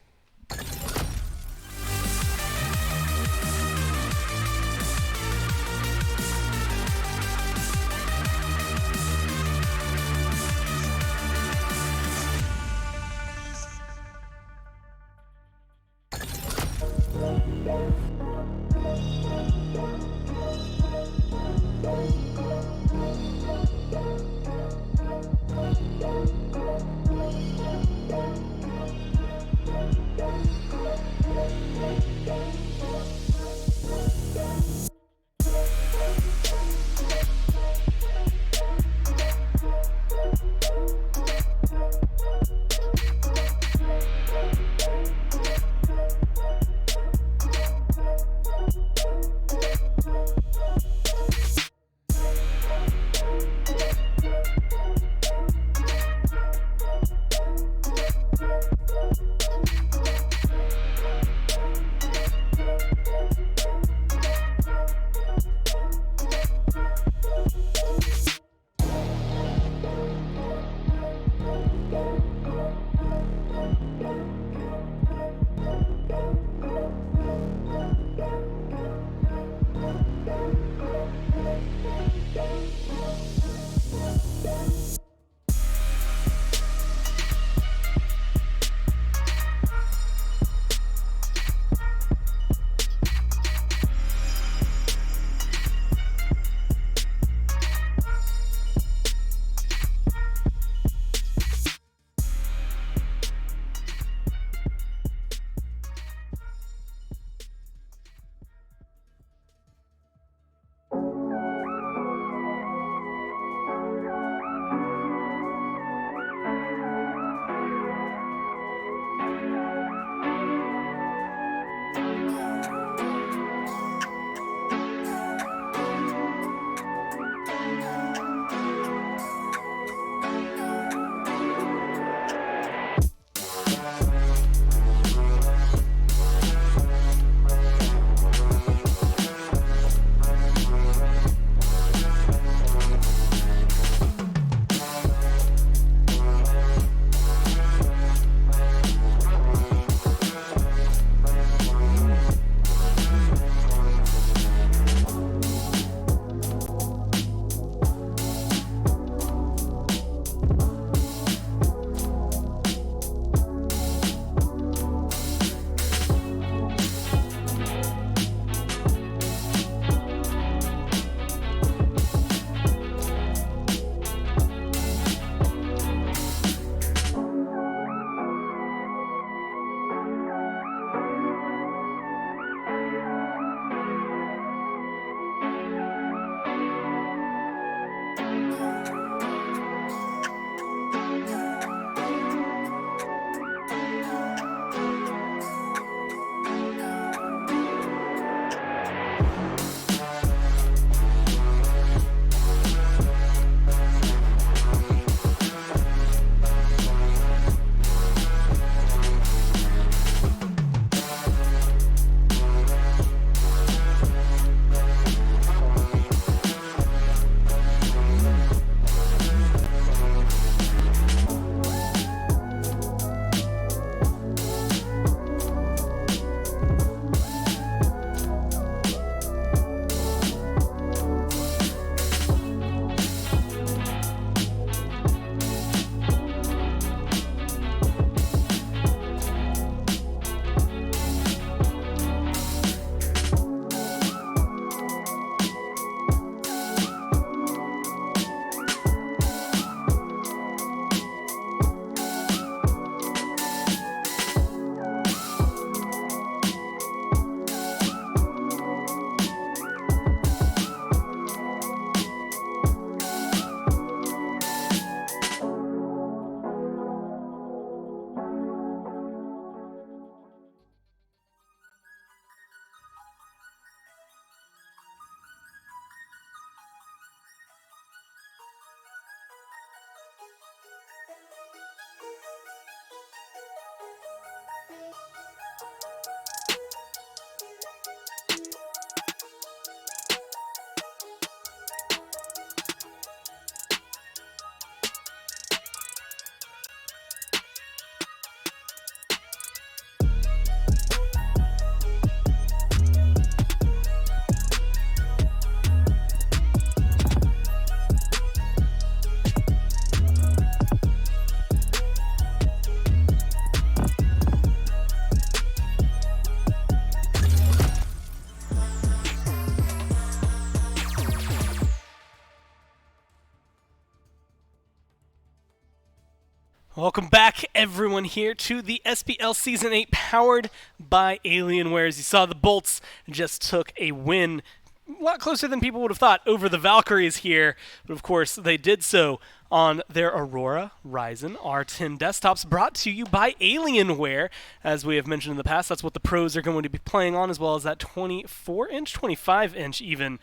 Welcome back, everyone, here to the SPL Season 8 powered by Alienware. As you saw, the Bolts just took a win, a lot closer than people would have thought, over the Valkyries here. But, of course, they did so on their Aurora Ryzen R10 desktops, brought to you by Alienware. As we have mentioned in the past, that's what the pros are going to be playing on, as well as that 24-inch, 25-inch even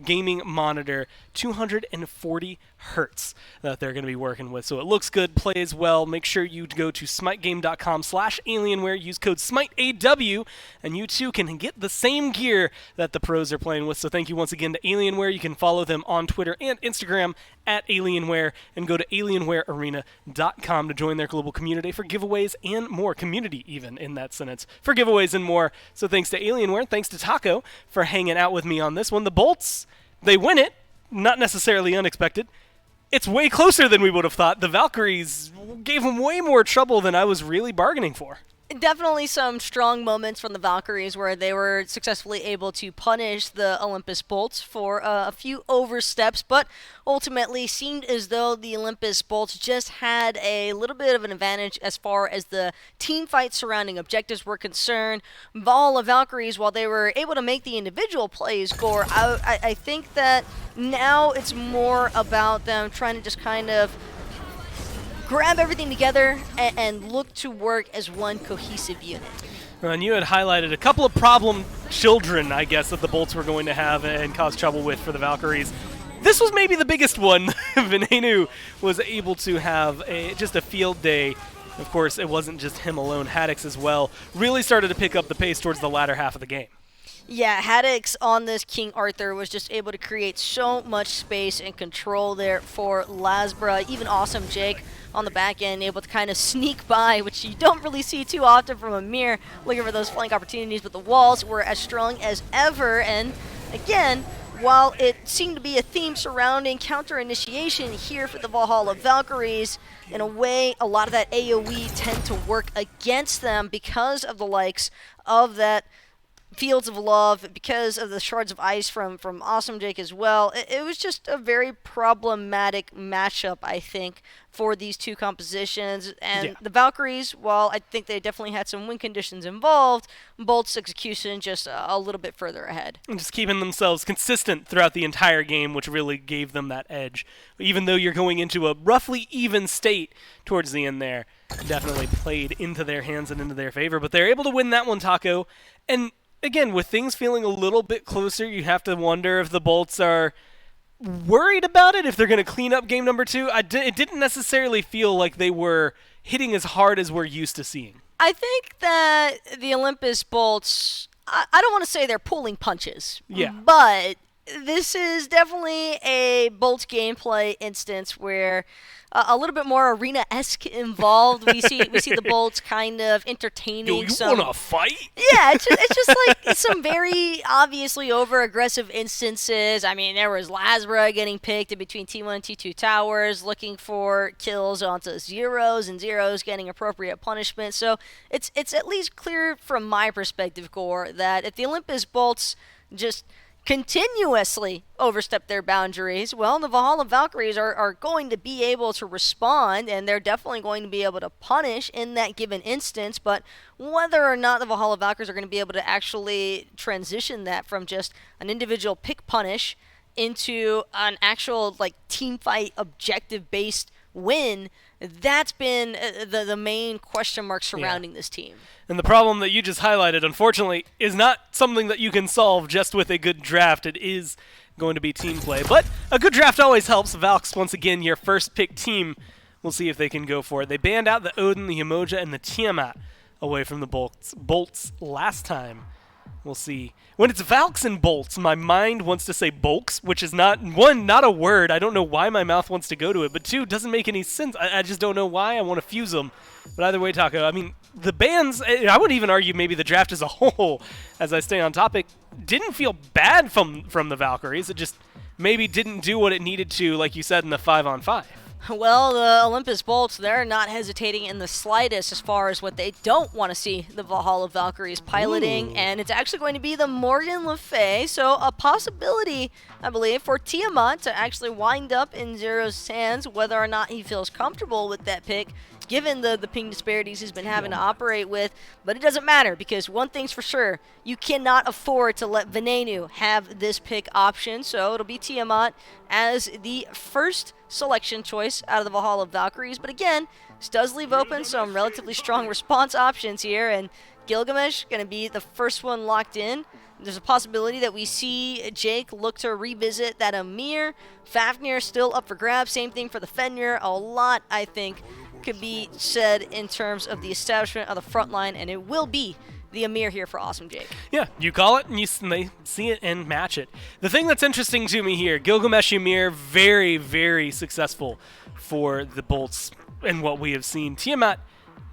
gaming monitor, 240 hertz that they're going to be working with. So it looks good, plays well. Make sure you go to smitegame.com/Alienware, use code SMITEAW, and you too can get the same gear that the pros are playing with. So thank you once again to Alienware. You can follow them on Twitter and Instagram at Alienware, and go to alienwarearena.com to join their global community for giveaways and more. Community, even, in that sentence, for giveaways and more. So thanks to Alienware, thanks to Taco for hanging out with me on this one. The Bolts, they win it, not necessarily unexpected. It's way closer than we would have thought. The Valkyries gave them way more trouble than I was really bargaining for. Definitely some strong moments from the Valkyries where they were successfully able to punish the Olympus Bolts for a few oversteps, but ultimately seemed as though the Olympus Bolts just had a little bit of an advantage as far as the team fights surrounding objectives were concerned. Valhalla Valkyries, while they were able to make the individual plays score, I think that now it's more about them trying to just kind of grab everything together and look to work as one cohesive unit. And you had highlighted a couple of problem children, I guess, that the Bolts were going to have and cause trouble with for the Valkyries. This was maybe the biggest one. Venenu was able to have just a field day. Of course, it wasn't just him alone. Haddix as well really started to pick up the pace towards the latter half of the game. Yeah, Haddix on this King Arthur was just able to create so much space and control there for Lasbra. Even Awesome Jake on the back end, able to kind of sneak by, which you don't really see too often from Amir, looking for those flank opportunities, but the walls were as strong as ever. And again, while it seemed to be a theme surrounding counter-initiation here for the Valhalla Valkyries, in a way, a lot of that AoE tend to work against them because of the likes of that Fields of Love, because of the Shards of Ice from Awesome Jake as well. It was just a very problematic matchup, I think, for these two compositions. And the Valkyries, while I think they definitely had some win conditions involved, Bolt's execution just a little bit further ahead. And just keeping themselves consistent throughout the entire game, which really gave them that edge. Even though you're going into a roughly even state towards the end there, definitely played into their hands and into their favor. But they're able to win that one, Taco. And again, with things feeling a little bit closer, you have to wonder if the Bolts are worried about it, if they're going to clean up game number 2. It didn't necessarily feel like they were hitting as hard as we're used to seeing. I think that the Olympus Bolts, I don't want to say they're pulling punches, but this is definitely a Bolts gameplay instance where a little bit more arena-esque involved. We see the Bolts kind of entertaining. You want to fight? Yeah, it's just like some very obviously over-aggressive instances. I mean, there was Lasbra getting picked in between T1 and T2 towers, looking for kills onto zeros, and zeros getting appropriate punishment. So it's at least clear from my perspective, Gore, that if the Olympus Bolts just continuously overstep their boundaries, well, the Valhalla Valkyries are going to be able to respond, and they're definitely going to be able to punish in that given instance. But whether or not the Valhalla Valkyries are going to be able to actually transition that from just an individual pick punish into an actual like team fight objective based win, that's been the main question mark surrounding this team. And the problem that you just highlighted, unfortunately, is not something that you can solve just with a good draft. It is going to be team play. But a good draft always helps. Valks, once again, your first pick team. We'll see if they can go for it. They banned out the Odin, the Umoja, and the Tiamat away from the Bolts last time. We'll see. When it's Valks and Bolts, my mind wants to say Bolks, which is not a word. I don't know why my mouth wants to go to it, but 2, doesn't make any sense. I just don't know why I want to fuse them. But either way, Taco, I mean, the bans, I would even argue maybe the draft as a whole, as I stay on topic, didn't feel bad from the Valkyries. It just maybe didn't do what it needed to, like you said, in the 5-on-5. Well, the Olympus Bolts, they're not hesitating in the slightest as far as what they don't want to see the Valhalla Valkyries piloting, and it's actually going to be the Morgan Le Fay, so a possibility, I believe, for Tiamat to actually wind up in Zero's hands. Whether or not he feels comfortable with that pick given the ping disparities he's been having to operate with. But it doesn't matter, because one thing's for sure, you cannot afford to let Venenu have this pick option. So it'll be Tiamat as the first selection choice out of the Valhalla Valkyries. But again, this does leave open some relatively strong response options here, and Gilgamesh going to be the first one locked in. There's a possibility that we see Jake look to revisit that Amir. Fafnir still up for grabs. Same thing for the Fenrir. A lot, I think, could be said in terms of the establishment of the front line, and it will be the Amir here for Awesome Jake. Yeah, you call it, and they see it and match it. The thing that's interesting to me here, Gilgamesh Amir, very, very successful for the Bolts in what we have seen. Tiamat,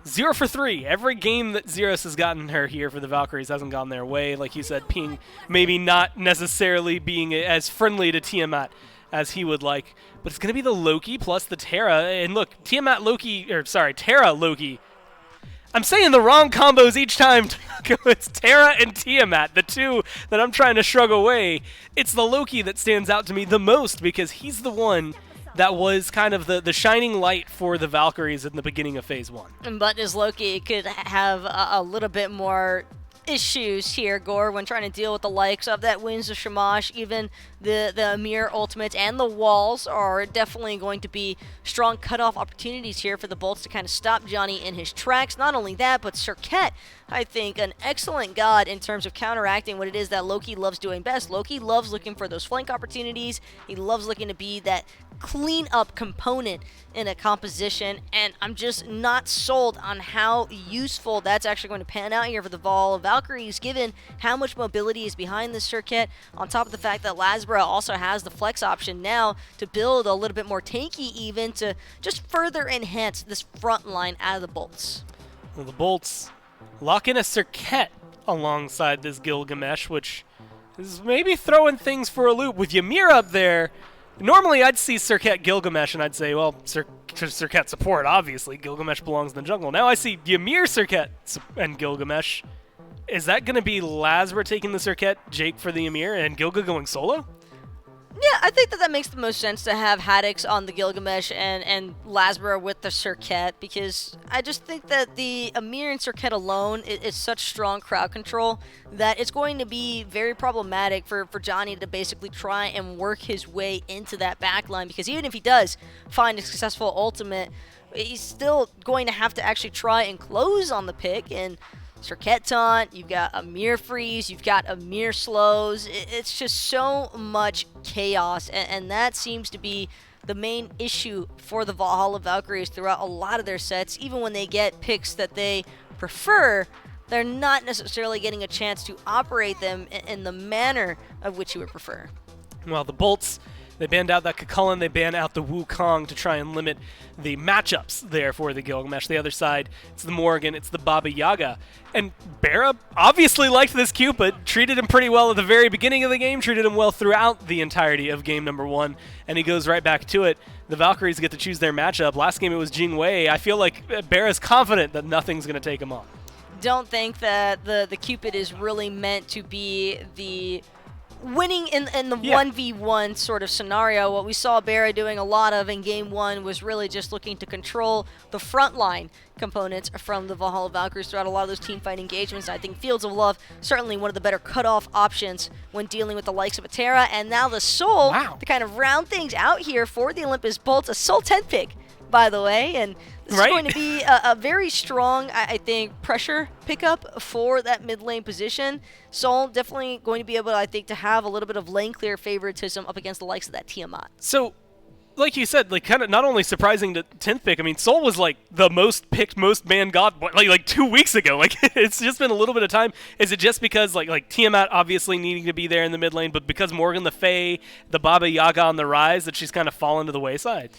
0 for 3. Every game that Zeros has gotten her here for the Valkyries hasn't gone their way. Like you said, Ping maybe not necessarily being as friendly to Tiamat as he would like. But it's going to be the Loki plus the Terra. And look, Terra Loki. I'm saying the wrong combos each time. It's Terra and Tiamat, the two that I'm trying to shrug away. It's the Loki that stands out to me the most, because he's the one that was kind of the shining light for the Valkyries in the beginning of Phase 1. But this Loki could have a little bit more issues here, Gore, when trying to deal with the likes of that Winds of Shamash. Even the Amir ultimates and the walls are definitely going to be strong cutoff opportunities here for the Bolts to kind of stop Johnny in his tracks. Not only that, but Serket, I think, an excellent god in terms of counteracting what it is that Loki loves doing best. Loki loves looking for those flank opportunities. He loves looking to be that clean-up component in a composition, and I'm just not sold on how useful that's actually going to pan out here for the Valkyries, given how much mobility is behind this Serket, on top of the fact that Lasbra also has the flex option now to build a little bit more tanky, even to just further enhance this front line out of the Bolts. Well, the Bolts lock in a Serket alongside this Gilgamesh, which is maybe throwing things for a loop. With Ymir up there, normally I'd see Serket Gilgamesh and I'd say, well, Serket support, obviously. Gilgamesh belongs in the jungle. Now I see Ymir, Serket, and Gilgamesh. Is that going to be Lasbra taking the Serket, Jake for the Ymir, and Gilga going solo? Yeah, I think that makes the most sense to have Haddix on the Gilgamesh and Lasbra with the Serket, because I just think that the Amir and Serket alone is such strong crowd control that it's going to be very problematic for Johnny to basically try and work his way into that backline, because even if he does find a successful ultimate, he's still going to have to actually try and close on the pick, and Serket taunt, you've got Amir freeze, you've got Amir slows. It's just so much chaos, and that seems to be the main issue for the Valhalla Valkyries throughout a lot of their sets. Even when they get picks that they prefer, they're not necessarily getting a chance to operate them in the manner of which you would prefer. Well, the Bolts, they banned out that Kukulkan, they banned out the Wukong to try and limit the matchups there for the Gilgamesh. The other side, it's the Morrigan, it's the Baba Yaga. And Bara obviously liked this Cupid, treated him pretty well at the very beginning of the game, treated him well throughout the entirety of game number 1, and he goes right back to it. The Valkyries get to choose their matchup. Last game it was Jing Wei. I feel like Bara's confident that nothing's going to take him on. Don't think that the Cupid is really meant to be the winning in the 1v1 sort of scenario. What we saw Bara doing a lot of in game 1 was really just looking to control the frontline components from the Valhalla Valkyries throughout a lot of those teamfight engagements. I think Fields of Love, certainly one of the better cutoff options when dealing with the likes of a Terra, and now the Soul to kind of round things out here for the Olympus Bolts. A Soul 10 pick, by the way, and this is going to be a very strong, I think, pressure pickup for that mid lane position. Soul definitely going to be able, I think, to have a little bit of lane clear favoritism up against the likes of that Tiamat. So, like you said, like kind of not only surprising to 10th pick, I mean, Soul was like the most picked, most banned god like 2 weeks ago. Like, it's just been a little bit of time. Is it just because like Tiamat obviously needing to be there in the mid lane, but because Morgan the Fae, the Baba Yaga on the rise, that she's kind of fallen to the wayside?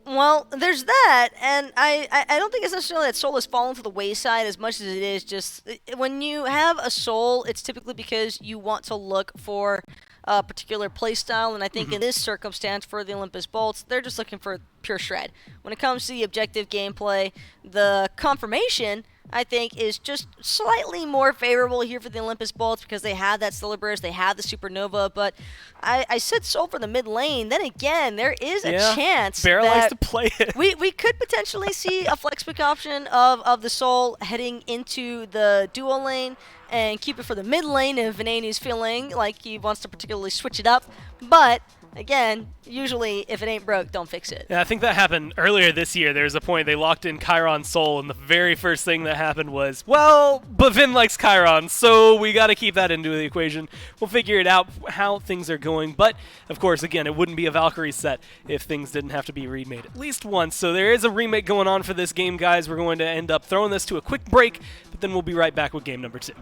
Well, there's that, and I don't think it's necessarily that Soul has fallen to the wayside as much as it is just when you have a Soul, it's typically because you want to look for a particular playstyle, and I think in this circumstance for the Olympus Bolts, they're just looking for pure shred. When it comes to the objective gameplay, the confirmation I think, is just slightly more favorable here for the Olympus Bolts because they have that Stellar Burst, they have the Supernova, but I said Soul for the mid lane. Then again, there is a chance Bear that likes to play it. we could potentially see a flex pick option of the Soul heading into the dual lane and keep it for the mid lane if Vinay's feeling like he wants to particularly switch it up. But again, usually if it ain't broke, don't fix it. Yeah, I think that happened earlier this year. There was a point they locked in Chiron Soul, and the very first thing that happened was, well, but Vin likes Chiron, so we got to keep that into the equation. We'll figure it out how things are going. But, of course, again, it wouldn't be a Valkyrie set if things didn't have to be remade at least once. So there is a remake going on for this game, guys. We're going to end up throwing this to a quick break, but then we'll be right back with game number 2.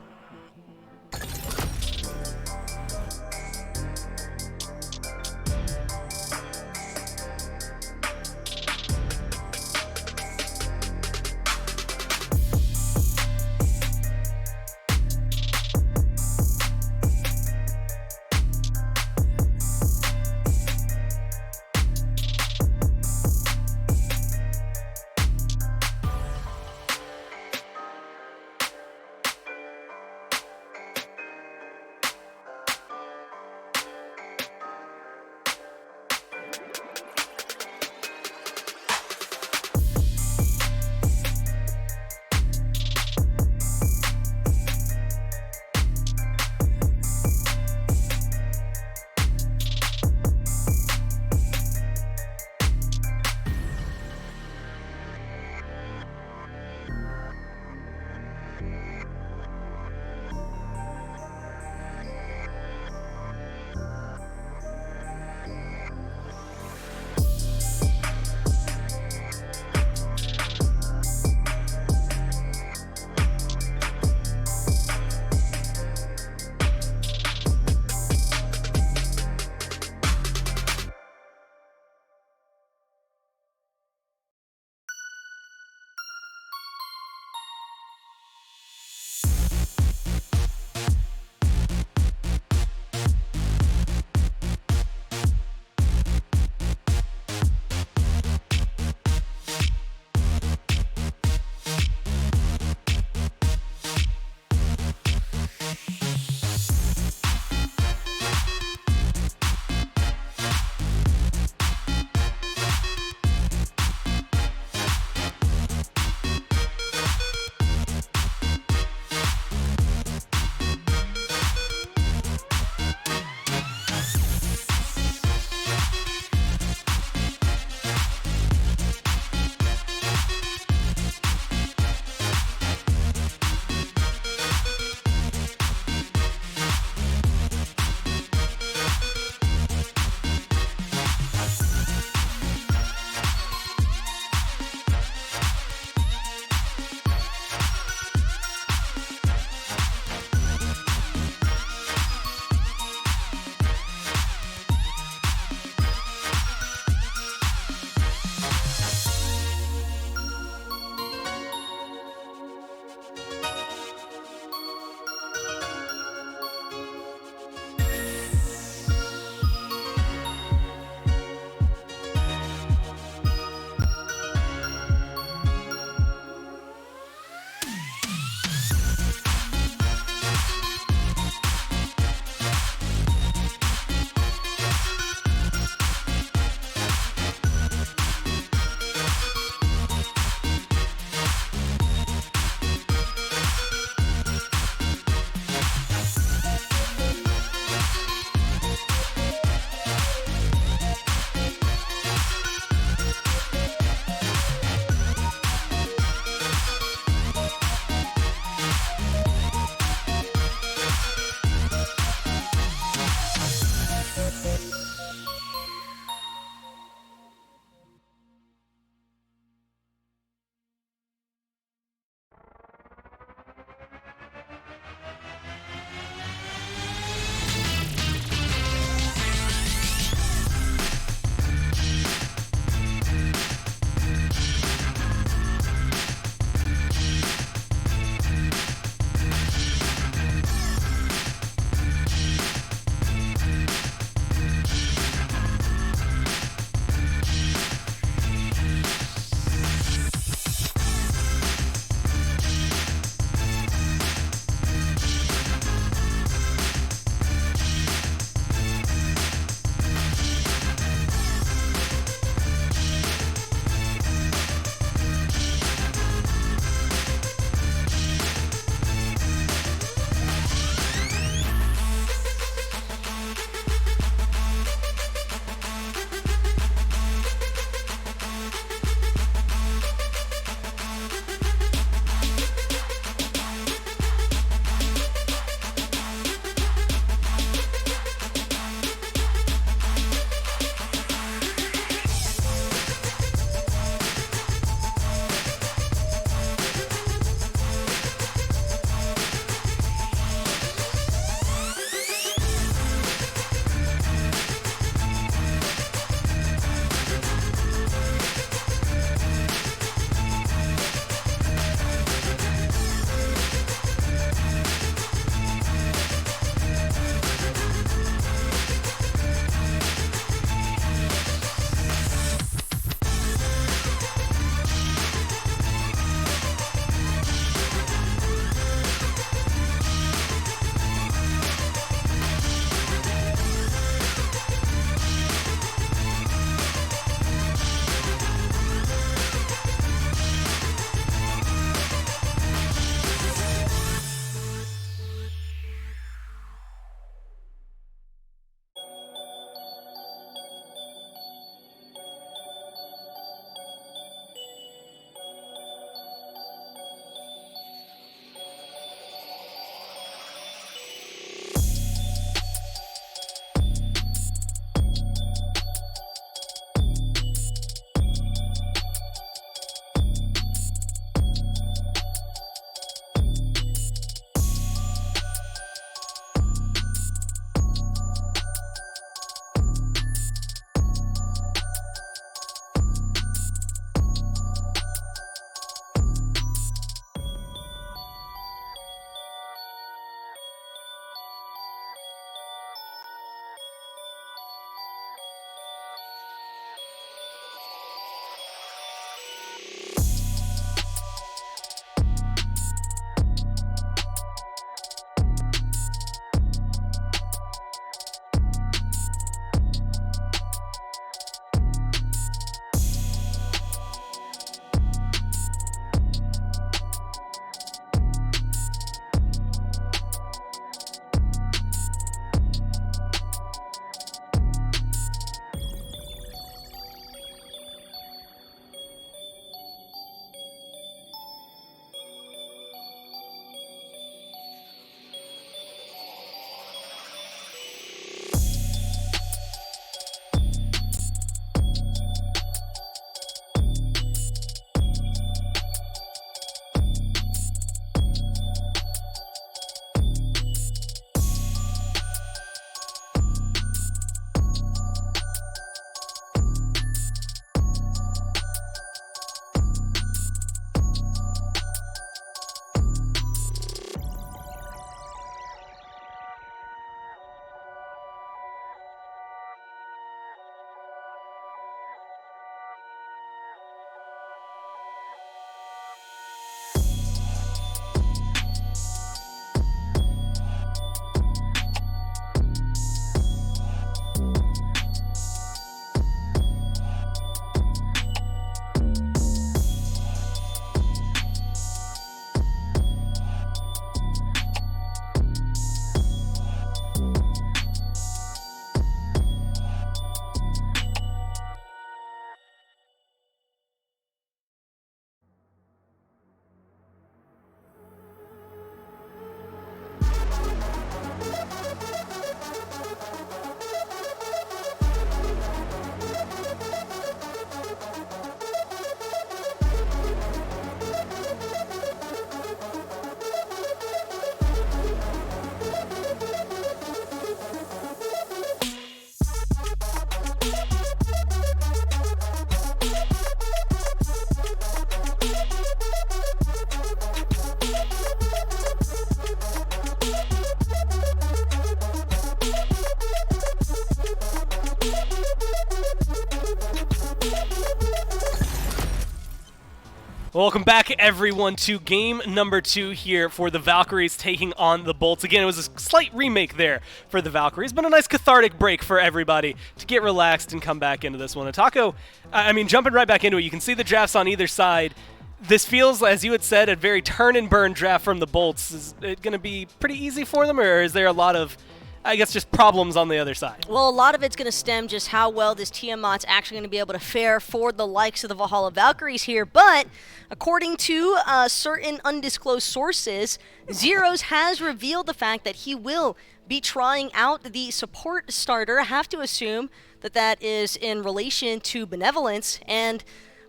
Welcome back, everyone, to game number 2 here for the Valkyries taking on the Bolts. Again, it was a slight remake there for the Valkyries, but a nice cathartic break for everybody to get relaxed and come back into this one. And Taco, I mean, jumping right back into it, you can see the drafts on either side. This feels, as you had said, a very turn-and-burn draft from the Bolts. Is it going to be pretty easy for them, or is there a lot of, I guess, just problems on the other side? Well, a lot of it's going to stem just how well this Tiamat's actually going to be able to fare for the likes of the Valhalla Valkyries here. But according to certain undisclosed sources, Zeros has revealed the fact that he will be trying out the support starter. I have to assume that that is in relation to Benevolence, and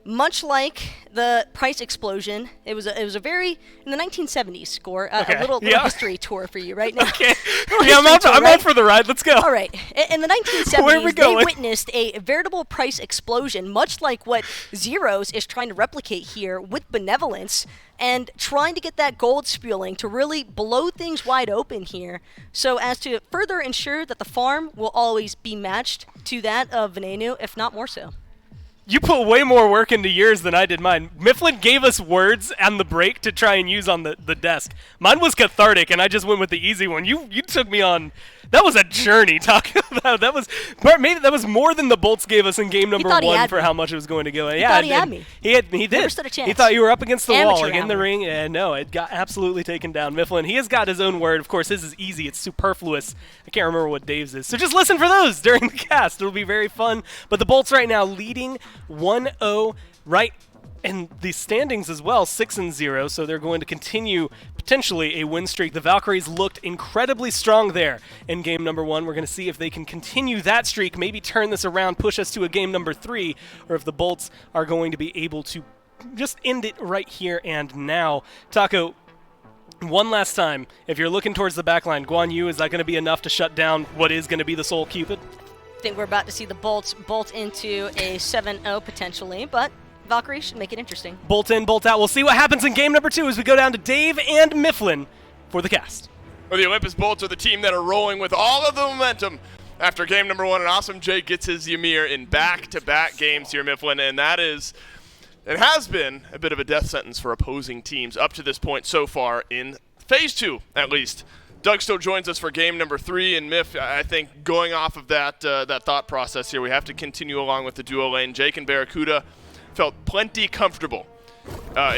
much like the price explosion, it was a very, in the 1970s score, a little history tour for you right now. Okay. Yeah, I'm out for the ride. Let's go. All right. In the 1970s, they witnessed a veritable price explosion, much like what Zeros is trying to replicate here with Benevolence, and trying to get that gold spewing to really blow things wide open here, so as to further ensure that the farm will always be matched to that of Venenu, if not more so. You put way more work into yours than I did mine. Mifflin gave us words on the break to try and use on the desk. Mine was cathartic, and I just went with the easy one. You took me on. That was a journey talking about. Maybe that was more than the Bolts gave us in game number 1 for how much it was going to go. He thought he had me. He did. Never stood a chance. He thought you were up against the wall, like in the hour. ring. And no, it got absolutely taken down. Mifflin, he has got his own word. Of course, his is easy. It's superfluous. I can't remember what Dave's is. So just listen for those during the cast. It'll be very fun. But the Bolts right now leading 1-0 right in the standings as well, 6-0, so they're going to continue potentially a win streak. The Valkyries looked incredibly strong there in game number 1. We're going to see if they can continue that streak, maybe turn this around, push us to a game number 3, or if the Bolts are going to be able to just end it right here and now. Taco, one last time, if you're looking towards the backline, Guan Yu, is that going to be enough to shut down what is going to be the Soul Cupid? I think we're about to see the Bolts bolt into a 7-0 potentially, but Valkyrie should make it interesting. Bolt in, bolt out. We'll see what happens in game number 2 as we go down to Dave and Mifflin for the cast. Well, the Olympus Bolts are the team that are rolling with all of the momentum after game number 1, and Awesome Jake gets his Ymir in back-to-back games here, Mifflin, and it has been a bit of a death sentence for opposing teams up to this point so far in Phase 2, at least. Doug still joins us for game number 3, and Miff, I think going off of that thought process here, we have to continue along with the duo lane. Jake and Barracuda felt plenty comfortable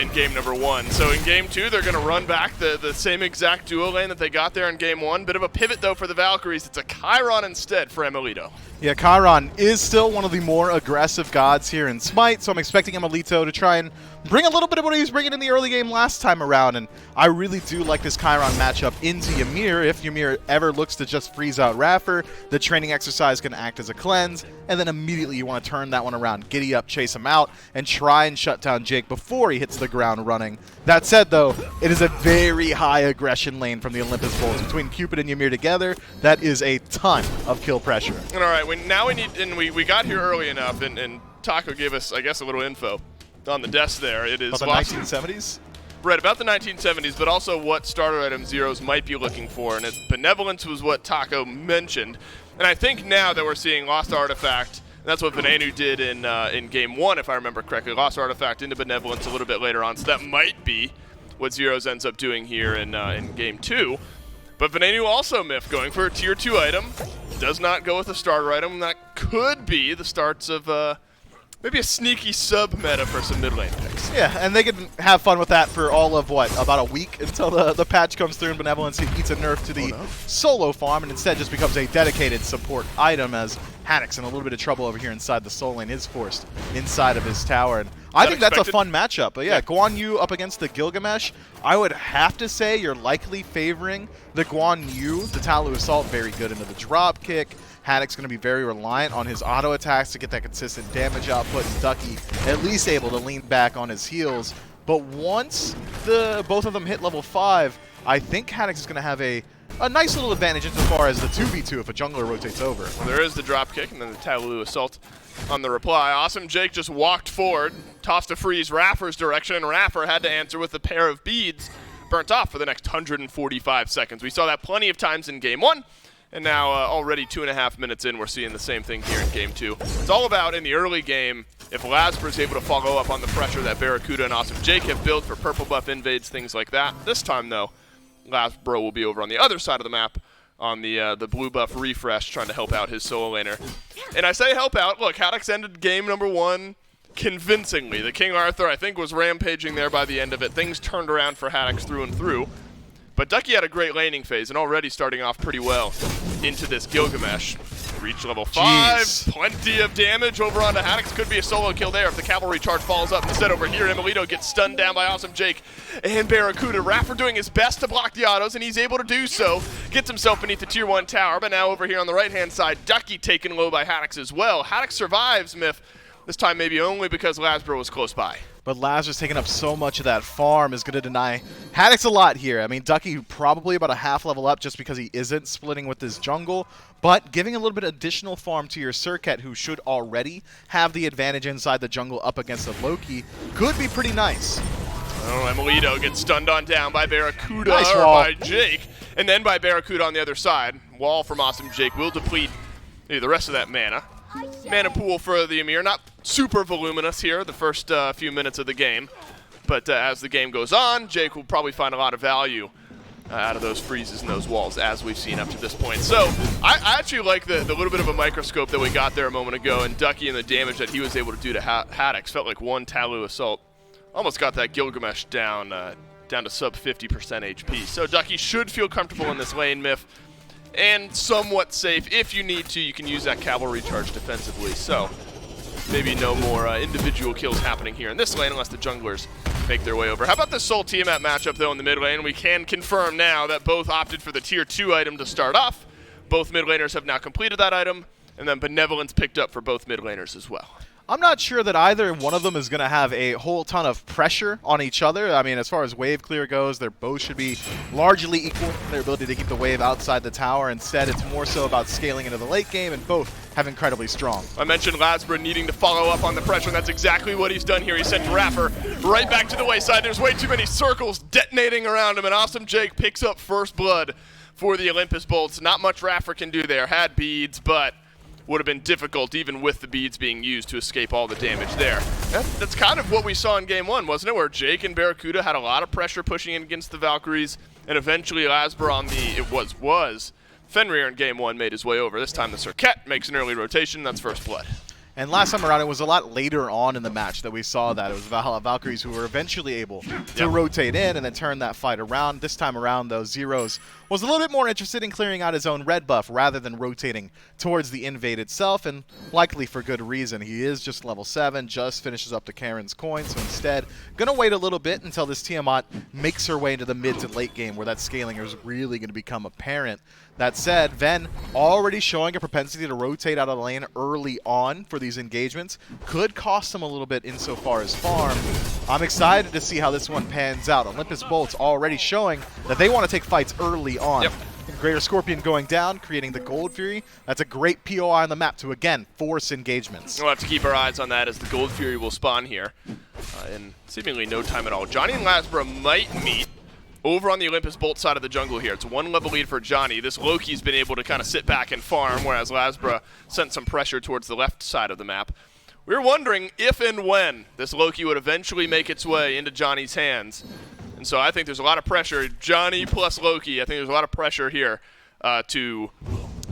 in game number 1. So in game 2, they're going to run back the same exact duo lane that they got there in game 1. Bit of a pivot, though, for the Valkyries. It's a Chiron instead for Emilito. Yeah, Chiron is still one of the more aggressive gods here in Smite, so I'm expecting Emilito to try and bring a little bit of what he was bringing in the early game last time around, and I really do like this Chiron matchup into Ymir. If Ymir ever looks to just freeze out Raffer, the training exercise can act as a cleanse, and then immediately you want to turn that one around, giddy up, chase him out, and try and shut down Jake before he hits the ground running. That said, though, it is a very high aggression lane from the Olympus Bolts. Between Cupid and Ymir together, that is a ton of kill pressure. And all right, we got here early enough, and Taco gave us, I guess, a little info on the desk there. It is about the 1970s? Right, about the 1970s, but also what starter item Zeros might be looking for. And Benevolence was what Taco mentioned. And I think now that we're seeing Lost Artifact, and that's what Venenu did in game 1, if I remember correctly. Lost Artifact into Benevolence a little bit later on. So that might be what Zeros ends up doing here in game 2. But Venenu also, Miff, going for a tier 2 item. Does not go with a starter item. That could be the starts of maybe a sneaky sub-meta for some mid lane picks. Yeah, and they can have fun with that for all of, about a week until the patch comes through and Benevolence eats a nerf to the solo farm and instead just becomes a dedicated support item as Haddock's in a little bit of trouble over here inside the soul lane, is forced inside of his tower. And I think that's a fun matchup. But yeah, Guan Yu up against the Gilgamesh, I would have to say you're likely favoring the Guan Yu. The Talu Assault, very good into the drop kick. Haddock's going to be very reliant on his auto attacks to get that consistent damage output, and Ducky at least able to lean back on his heels. But once both of them hit level 5, I think Haddock's is going to have a nice little advantage insofar as the 2v2 if a jungler rotates over. Well, there is the drop kick and then the Talu Assault on the reply. Awesome Jake just walked forward, tossed a freeze Raffer's direction, and Raffer had to answer with a pair of beads burnt off for the next 145 seconds. We saw that plenty of times in game 1. And now already 2.5 minutes in, we're seeing the same thing here in game 2. It's all about, in the early game, if Lasbra is able to follow up on the pressure that Barracuda and Awesome Jake have built for purple buff invades, things like that. This time, though, Lasbra will be over on the other side of the map on the blue buff refresh, trying to help out his solo laner. And I say help out. Look, Haddix ended game number 1 convincingly. The King Arthur, I think, was rampaging there by the end of it. Things turned around for Haddix through and through. But Ducky had a great laning phase and already starting off pretty well into this Gilgamesh. Reach level 5, Jeez. Plenty of damage over onto Haddix. Could be a solo kill there if the cavalry charge falls up. Instead over here, Emilito gets stunned down by Awesome Jake and Barracuda. Raffer doing his best to block the autos, and he's able to do so. Gets himself beneath the tier 1 tower, but now over here on the right-hand side, Ducky taken low by Haddix as well. Haddix survives, Myth, this time maybe only because Lasbra was close by. But Lazarus taking up so much of that farm is going to deny Haddix a lot here. I mean, Ducky probably about a half level up just because he isn't splitting with his jungle, but giving a little bit additional farm to your Surket, who should already have the advantage inside the jungle up against a Loki, could be pretty nice. Oh, Emilito gets stunned on down by Barracuda, Nice or wall. by Jake, and then by Barracuda on the other side. Wall from Awesome Jake will deplete the rest of that mana. Mana pool for the Emir, not super voluminous here the first few minutes of the game, but as the game goes on, Jake will probably find a lot of value out of those freezes and those walls, as we've seen up to this point. So I actually like the little bit of a microscope that we got there a moment ago, and Ducky and the damage that he was able to do to Haddix. Felt like one Talu assault almost got that Gilgamesh down to sub 50% HP. So Ducky should feel comfortable in this lane, Myth, and somewhat safe. If you need to, you can use that cavalry charge defensively. So maybe no more individual kills happening here in this lane unless the junglers make their way over. How about the Soul Tiamat matchup, though, in the mid lane? We can confirm now that both opted for the tier 2 item to start off. Both mid laners have now completed that item, and then Benevolence picked up for both mid laners as well. I'm not sure that either one of them is going to have a whole ton of pressure on each other. I mean, as far as wave clear goes, they both should be largely equal in their ability to keep the wave outside the tower. Instead, it's more so about scaling into the late game, and both have incredibly strong. I mentioned Lasbra needing to follow up on the pressure, and that's exactly what he's done here. He sent Raffer right back to the wayside. There's way too many circles detonating around him, and Awesome Jake picks up first blood for the Olympus Bolts. Not much Raffer can do there. Had beads, but would have been difficult even with the beads being used to escape all the damage there. That's kind of what we saw in game 1, wasn't it? Where Jake and Barracuda had a lot of pressure pushing in against the Valkyries, and eventually Lasbra on the, Fenrir in game 1 made his way over. This time the Surket makes an early rotation. That's first blood. And last time around, it was a lot later on in the match that we saw that. It was Valhalla Valkyries who were eventually able to rotate in and then turn that fight around. This time around, though, Zeros was a little bit more interested in clearing out his own red buff rather than rotating towards the invade itself, and likely for good reason. He is just level 7, just finishes up the Karen's coin, so instead, gonna wait a little bit until this Tiamat makes her way into the mid to late game where that scaling is really gonna become apparent. That said, Ven already showing a propensity to rotate out of the lane early on for these engagements. Could cost him a little bit insofar as farm. I'm excited to see how this one pans out. Olympus Bolts already showing that they want to take fights early on. Yep. Greater Scorpion going down, creating the Gold Fury. That's a great POI on the map to, again, force engagements. We'll have to keep our eyes on that as the Gold Fury will spawn here in seemingly no time at all. Johnny and Lasbra might meet over on the Olympus Bolt side of the jungle here. It's 1 level lead for Johnny. This Loki's been able to kind of sit back and farm, whereas Lasbra sent some pressure towards the left side of the map. We were wondering if and when this Loki would eventually make its way into Johnny's hands. And so I think there's a lot of pressure. Johnny plus Loki, I think there's a lot of pressure here to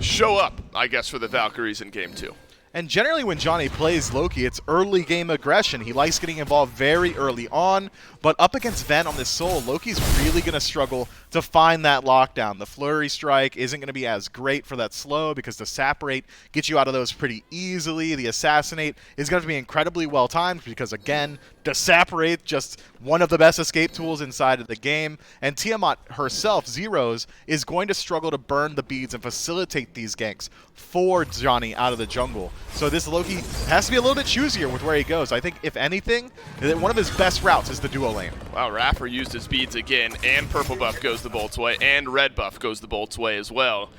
show up, I guess, for the Valkyries in game 2. And generally when Johnny plays Loki, it's early game aggression. He likes getting involved very early on, but up against Ven on this Soul, Loki's really going to struggle to find that lockdown. The Flurry Strike isn't going to be as great for that slow because the Sap Rate gets you out of those pretty easily. The Assassinate is going to be incredibly well timed because, again, the Sap Rate, just one of the best escape tools inside of the game. And Tiamat herself, Zeros, is going to struggle to burn the beads and facilitate these ganks for Johnny out of the jungle. So this Loki has to be a little bit choosier with where he goes. I think, if anything, that one of his best routes is the duo lane. Wow, Raffer used his beads again, and purple buff goes the Bolt's way, and red buff goes the Bolt's way as well.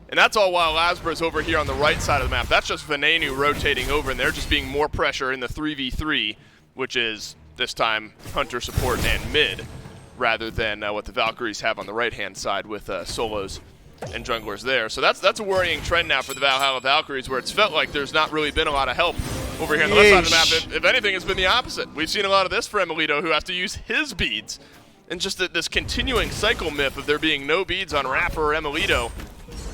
And that's all while Lasbra's over here on the right side of the map. That's just Venenu rotating over, and they're just being more pressure in the 3v3, which is, this time, Hunter support and mid, rather than what the Valkyries have on the right-hand side with solos and junglers there. So that's a worrying trend now for the Valhalla Valkyries, where it's felt like there's not really been a lot of help over here on the left side of the map. If anything, it's been the opposite. We've seen a lot of this for Emilito, who has to use his beads. And just this continuing cycle myth of there being no beads on Rapper or Emilito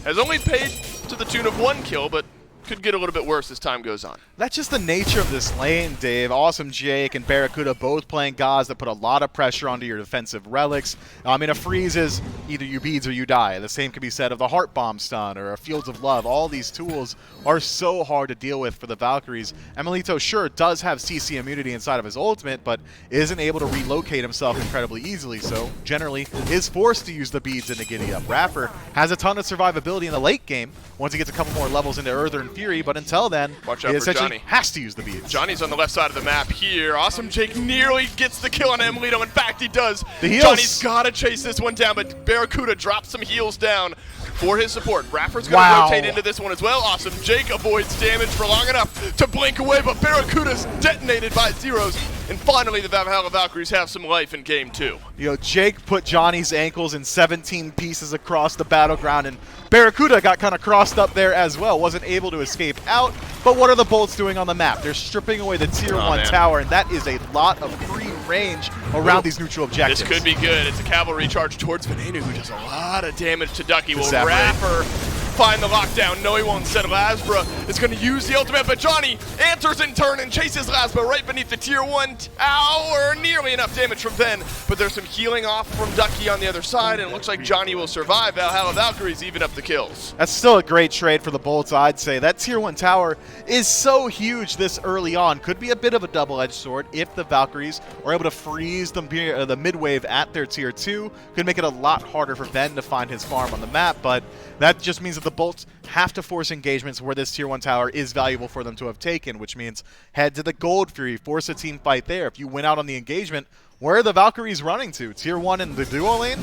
has only paid to the tune of 1 kill, but could get a little bit worse as time goes on. That's just the nature of this lane, Dave. Awesome Jake and Barracuda both playing gods that put a lot of pressure onto your defensive relics. I mean, a freeze is either you beads or you die. The same can be said of the Heart Bomb stun or a Fields of Love. All these tools are so hard to deal with for the Valkyries. Emilito, sure, does have CC immunity inside of his ultimate, but isn't able to relocate himself incredibly easily, so generally is forced to use the beads in the giddy up. Rapper has a ton of survivability in the late game once he gets a couple more levels into Earther and Fury, but until then, watch out he for essentially Johnny. has to use the beads. Johnny's on the left side of the map here. Awesome Jake nearly gets the kill on Emilito. In fact, he does. The heals. Johnny's got to chase this one down, but Barracuda drops some heals down for his support. Rapper's going to rotate into this one as well. Awesome Jake avoids damage for long enough to blink away, but Barracuda's detonated by zeros. And finally, the Valhalla Valkyries have some life in game 2. You know, Jake put Johnny's ankles in 17 pieces across the battleground, and Barracuda got kind of crossed up there as well. Wasn't able to escape out, but what are the bolts doing on the map? They're stripping away the tier 1 tower, and that is a lot of free range around these neutral objectives. This could be good. It's a cavalry charge towards Venenu, who does a lot of damage to Ducky. Will Exactly. Rapper find the lockdown? No, he won't. Instead, Lasbra is going to use the ultimate, but Johnny answers in turn and chases Lasbra right beneath the tier 1 tower. Nearly enough damage from Ven, but there's some healing off from Ducky on the other side, and it looks like Johnny will survive. Valhalla Valkyries even up the kills. That's still a great trade for the bolts, I'd say. That tier 1 tower is so huge this early on. Could be a bit of a double-edged sword if the Valkyries are able to freeze the mid-wave at their tier 2. Could make it a lot harder for Ven to find his farm on the map, but that just means that the bolts have to force engagements where this tier 1 tower is valuable for them to have taken, which means head to the Gold Fury, force a team fight there. If you win out on the engagement, where are the Valkyries running to? Tier 1 in the duo lane?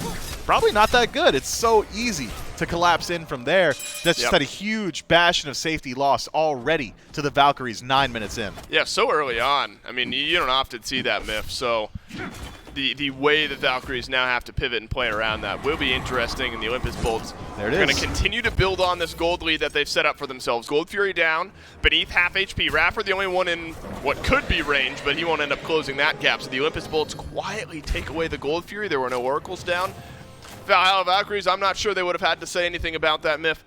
Probably not that good. It's so easy to collapse in from there. That's just had a huge bastion of safety lost already to the Valkyries 9 minutes in. Yeah, so early on. I mean, you don't often see that myth, so the way the Valkyries now have to pivot and play around that will be interesting, and the Olympus Bolts are going to continue to build on this gold lead that they've set up for themselves. Gold Fury down, beneath half HP. Raffer the only one in what could be range, but he won't end up closing that gap. So the Olympus Bolts quietly take away the Gold Fury. There were no Oracles down. Valhalla Valkyries, I'm not sure they would have had to say anything about that myth,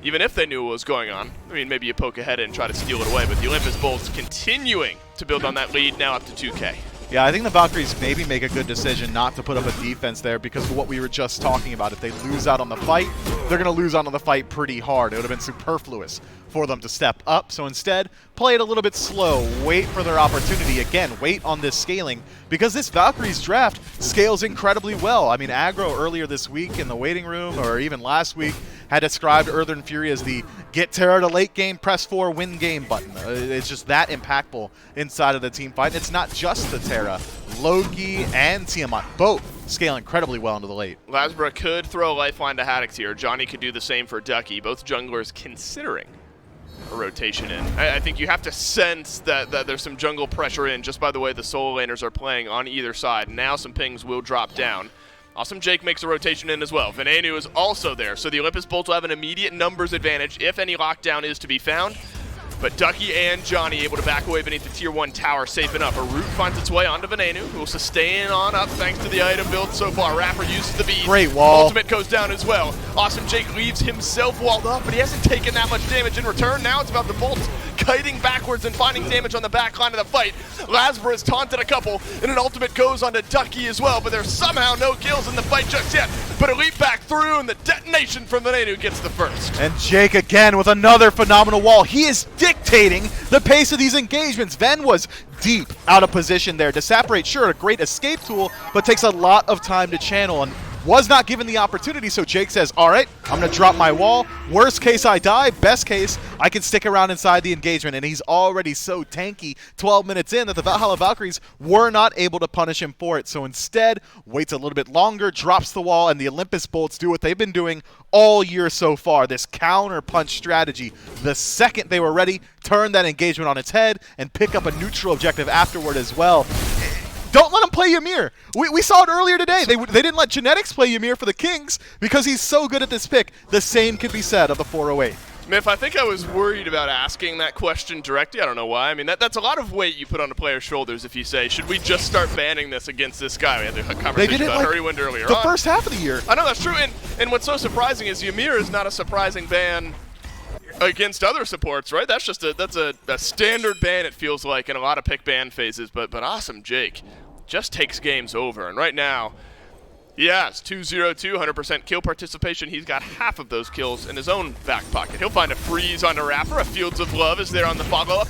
even if they knew what was going on. I mean, maybe you poke ahead and try to steal it away, but the Olympus Bolts continuing to build on that lead, now up to 2K. Yeah, I think the Valkyries maybe make a good decision not to put up a defense there because of what we were just talking about. If they lose out on the fight, they're going to lose out on the fight pretty hard. It would have been superfluous for them to step up. So instead, play it a little bit slow, wait for their opportunity. Again, wait on this scaling because this Valkyries draft scales incredibly well. I mean, Aggro earlier this week in the waiting room, or even last week, had described Earther and Fury as the get Terra to late game, press 4, win game button. It's just that impactful inside of the team fight. And it's not just the Terra. Loki and Tiamat both scale incredibly well into the late. Lasbra could throw a lifeline to Haddix here. Johnny could do the same for Ducky. Both junglers considering a rotation in. I think you have to sense that there's some jungle pressure in just by the way the solo laners are playing on either side. Now some pings will drop down. Awesome Jake makes a rotation in as well. Venenu is also there, so the Olympus Bolts will have an immediate numbers advantage if any lockdown is to be found. But Ducky and Johnny able to back away beneath the tier 1 tower, safe enough. A root finds its way onto Venenu, who will sustain on up thanks to the item build so far. Rapper uses the bead. Great wall. Ultimate goes down as well. Awesome Jake leaves himself walled up, but he hasn't taken that much damage in return. Now it's about the Bolts kiting backwards and finding damage on the back line of the fight. Lasbra has taunted a couple, and an ultimate goes onto Ducky as well, but there's somehow no kills in the fight just yet. But a leap back through, and the detonation from Venenu gets the first. And Jake again with another phenomenal wall. He is dictating the pace of these engagements. Ven was deep out of position there. Disapparate, sure, a great escape tool, but takes a lot of time to channel and was not given the opportunity, so Jake says, all right, I'm going to drop my wall. Worst case, I die. Best case, I can stick around inside the engagement, and he's already so tanky 12 minutes in that the Valhalla Valkyries were not able to punish him for it. So instead, waits a little bit longer, drops the wall, and the Olympus Bolts do what they've been doing all year so far, this counter punch strategy. The second they were ready, turn that engagement on its head and pick up a neutral objective afterward as well. Don't let him play Ymir. We saw it earlier today. They didn't let Genetics play Ymir for the Kings because he's so good at this pick. The same could be said of the 408. Miff, I think I was worried about asking that question directly. I don't know why. I mean, that's a lot of weight you put on a player's shoulders if you say, should we just start banning this against this guy? We had a conversation about Hurrywind earlier the first half of the year. I know, that's true. And what's so surprising is Ymir is not a surprising ban against other supports, right? That's just a standard ban, it feels like, in a lot of pick ban phases. But Awesome Jake just takes games over. And right now, yeah, it's 2-0-2, 100% kill participation. He's got half of those kills in his own back pocket. He'll find a freeze on the Rapper. A Fields of Love is there on the follow-up.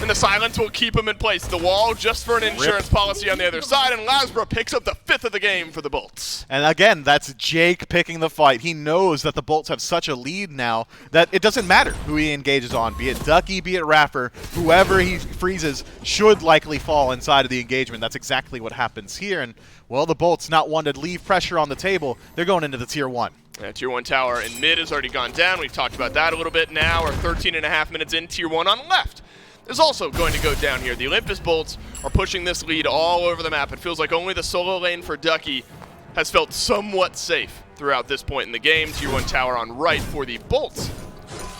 And the silence will keep him in place. The wall just for an insurance policy on the other side. And Lasbra picks up the 5th of the game for the Bolts. And again, that's Jake picking the fight. He knows that the Bolts have such a lead now that it doesn't matter who he engages on. Be it Ducky, be it Rapper, whoever he freezes should likely fall inside of the engagement. That's exactly what happens here. And well, the Bolts not one to leave pressure on the table. They're going into the Tier 1. Yeah, Tier 1 tower in mid has already gone down. We've talked about that a little bit now. We're 13.5 minutes in. Tier 1 on left is also going to go down here. The Olympus Bolts are pushing this lead all over the map. It feels like only the solo lane for Ducky has felt somewhat safe throughout this point in the game. Tier 1 tower on right for the Bolts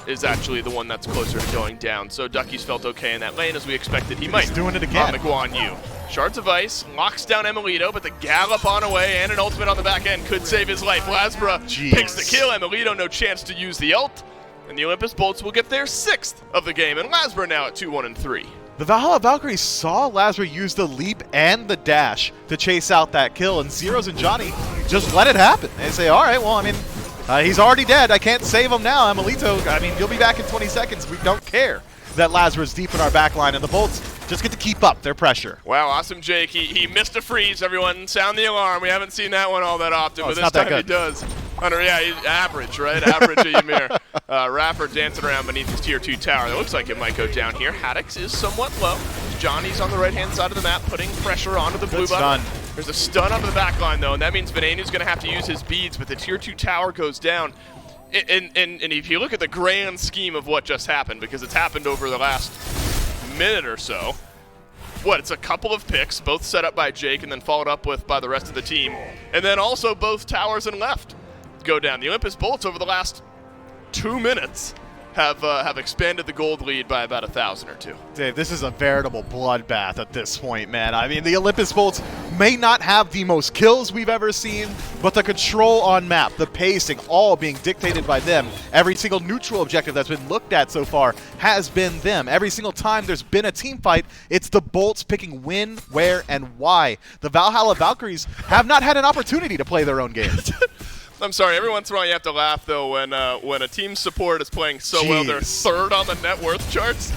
is actually the one that's closer to going down. So Ducky's felt okay in that lane as we expected he might. He's doing it again. On the Guan Yu. Shards of Ice locks down Emilito, but the gallop on away and an ultimate on the back end could save his life. Lasbra picks the kill. Emilito no chance to use the ult. And the Olympus Bolts will get their 6th of the game. And Lasbra now at 2-1-3. The Valhalla Valkyries saw Lasbra use the leap and the dash to chase out that kill. And Zeros and Johnny just let it happen. They say, all right, well, I mean, he's already dead. I can't save him now. Emilito, I mean, you'll be back in 20 seconds. We don't care that Lasbra's deep in our backline. And the Bolts just get to keep up their pressure. Wow, Awesome Jake. He missed a freeze. Everyone sound the alarm. We haven't seen that one all that often, but this time he does. Yeah, he's average, right? Average at Ymir. Rapper dancing around beneath his Tier 2 tower. It looks like it might go down here. Haddix is somewhat low. Johnny's on the right-hand side of the map, putting pressure onto the blue button. There's a stun onto the back line, though, and that means Venenu's going to have to use his beads, but the Tier 2 tower goes down. And if you look at the grand scheme of what just happened, because it's happened over the last minute or so, it's a couple of picks, both set up by Jake and then followed up with by the rest of the team, and then also both towers and left go down. The Olympus Bolts over the last 2 minutes have expanded the gold lead by about 1,000 or 2. Dave, this is a veritable bloodbath at this point, man. I mean, the Olympus Bolts may not have the most kills we've ever seen, but the control on map, the pacing, all being dictated by them. Every single neutral objective that's been looked at so far has been them. Every single time there's been a team fight, it's the Bolts picking when, where, and why. The Valhalla Valkyries have not had an opportunity to play their own game. I'm sorry, every once in a while you have to laugh, though, when a team support is playing so well, they're 3rd on the net worth charts.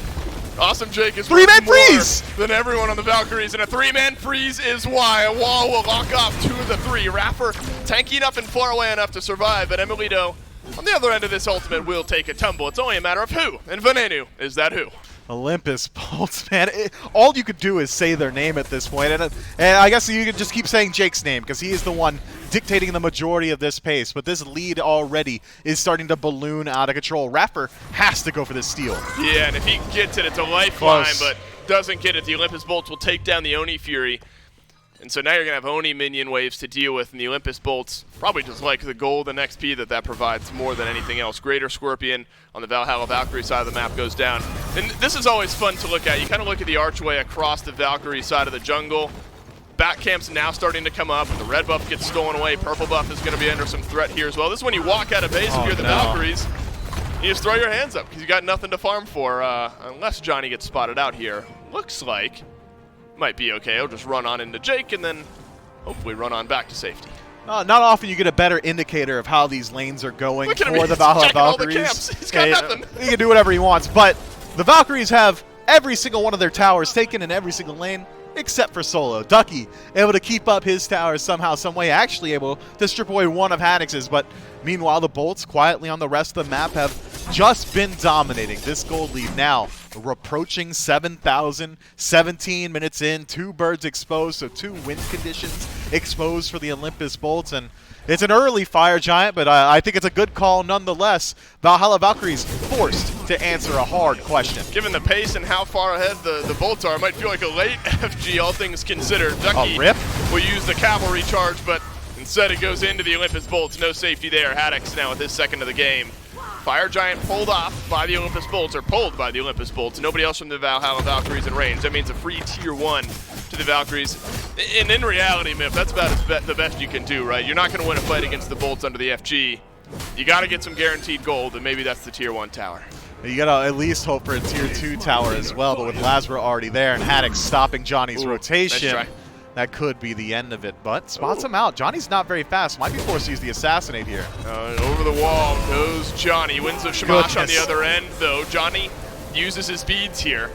Awesome Jake is three-man freeze than everyone on the Valkyries, and a 3-man freeze is why. A wall will lock off 2 of the 3. Rapper tanky enough and far away enough to survive, but Emilito on the other end of this ultimate will take a tumble. It's only a matter of who, and Venenu is that who. Olympus Bolts, man. All you could do is say their name at this point. And I guess you could just keep saying Jake's name because he is the one dictating the majority of this pace. But this lead already is starting to balloon out of control. Rapper has to go for this steal. Yeah, and if he gets it, it's a lifeline, but doesn't get it. The Olympus Bolts will take down the Oni Fury. And so now you're going to have Oni minion waves to deal with, and the Olympus Bolts probably just like the gold and XP that provides more than anything else. Greater Scorpion on the Valhalla Valkyrie side of the map goes down. And this is always fun to look at. You kind of look at the archway across the Valkyrie side of the jungle. Back camp's now starting to come up. The red buff gets stolen away. Purple buff is going to be under some threat here as well. This is when you walk out of base if you're the Valkyries. You just throw your hands up because you got nothing to farm for unless Johnny gets spotted out here. Looks like might be okay. He'll just run on into Jake and then hopefully run on back to safety. Not often you get a better indicator of how these lanes are going for the Valhalla Valkyries. He's got nothing. He can do whatever he wants, but the Valkyries have every single one of their towers taken in every single lane except for Solo. Ducky able to keep up his towers somehow, some way, actually able to strip away one of Haddix's, but meanwhile the Bolts quietly on the rest of the map have just been dominating this gold lead now. We're approaching 7,000, 17 minutes in, 2 birds exposed, so 2 win conditions exposed for the Olympus Bolts, and it's an early fire giant, but I think it's a good call nonetheless. Valhalla Valkyries forced to answer a hard question. Given the pace and how far ahead the Bolts are, it might feel like a late FG, all things considered. Ducky will use the cavalry charge, but instead it goes into the Olympus Bolts. No safety there. Haddix now with his 2nd of the game. Fire Giant pulled off by the Olympus Bolts, or pulled by the Olympus Bolts. Nobody else from the Valhalla Valkyries in range. That means a free tier 1 to the Valkyries. And in reality, Miff, that's about the best you can do, right? You're not going to win a fight against the Bolts under the FG. You got to get some guaranteed gold, and maybe that's the tier 1 tower. You got to at least hope for a tier 2 tower as well, but with Lazra already there and Haddock stopping Johnny's rotation, nice try. That could be the end of it, but spots him out. Johnny's not very fast. Might be forced to use the Assassinate here. Over the wall goes Johnny. Wins the Shamash on the other end, though. Johnny uses his beads here.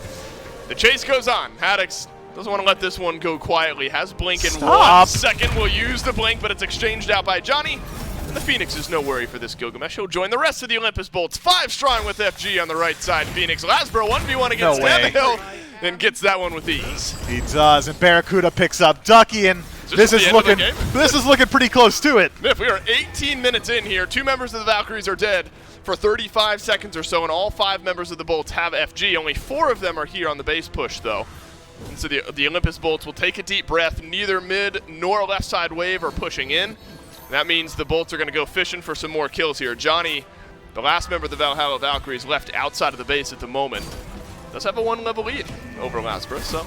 The chase goes on. Haddock doesn't want to let this one go quietly. Has Blink in 1 second. Will use the Blink, but it's exchanged out by Johnny. And the Phoenix is no worry for this Gilgamesh. He'll join the rest of the Olympus Bolts. 5 strong with FG on the right side. Phoenix. Lasbro 1v1 against Tannehill. And gets that one with ease. He does, and Barracuda picks up Ducky, and this is looking pretty close to it. If we are 18 minutes in here, 2 members of the Valkyries are dead for 35 seconds or so, and all 5 members of the Bolts have FG. Only 4 of them are here on the base push, though. And so the Olympus Bolts will take a deep breath. Neither mid nor left side wave are pushing in. That means the Bolts are going to go fishing for some more kills here. Johnny, the last member of the Valhalla Valkyries, left outside of the base at the moment. Does have a 1-level lead over Lasbro, so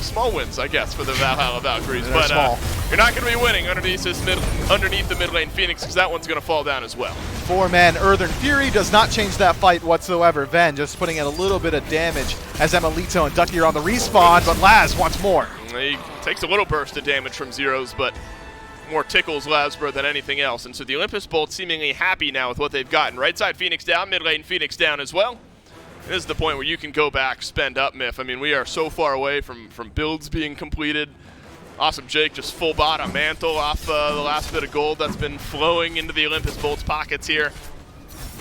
small wins, I guess, for the Valhalla Valkyries. They're but small. You're not going to be winning underneath the mid lane Phoenix, because that one's going to fall down as well. 4-man Earthern Fury does not change that fight whatsoever. Ven just putting in a little bit of damage as Emilito and Ducky are on the respawn, but Laz wants more. He takes a little burst of damage from Zeros, but more tickles Lasbro than anything else. And so the Olympus Bolts seemingly happy now with what they've gotten. Right side Phoenix down, mid lane Phoenix down as well. This is the point where you can go back, spend up, Miff. I mean, we are so far away from builds being completed. Awesome Jake just full bot on Mantle off the last bit of gold that's been flowing into the Olympus Bolts pockets here.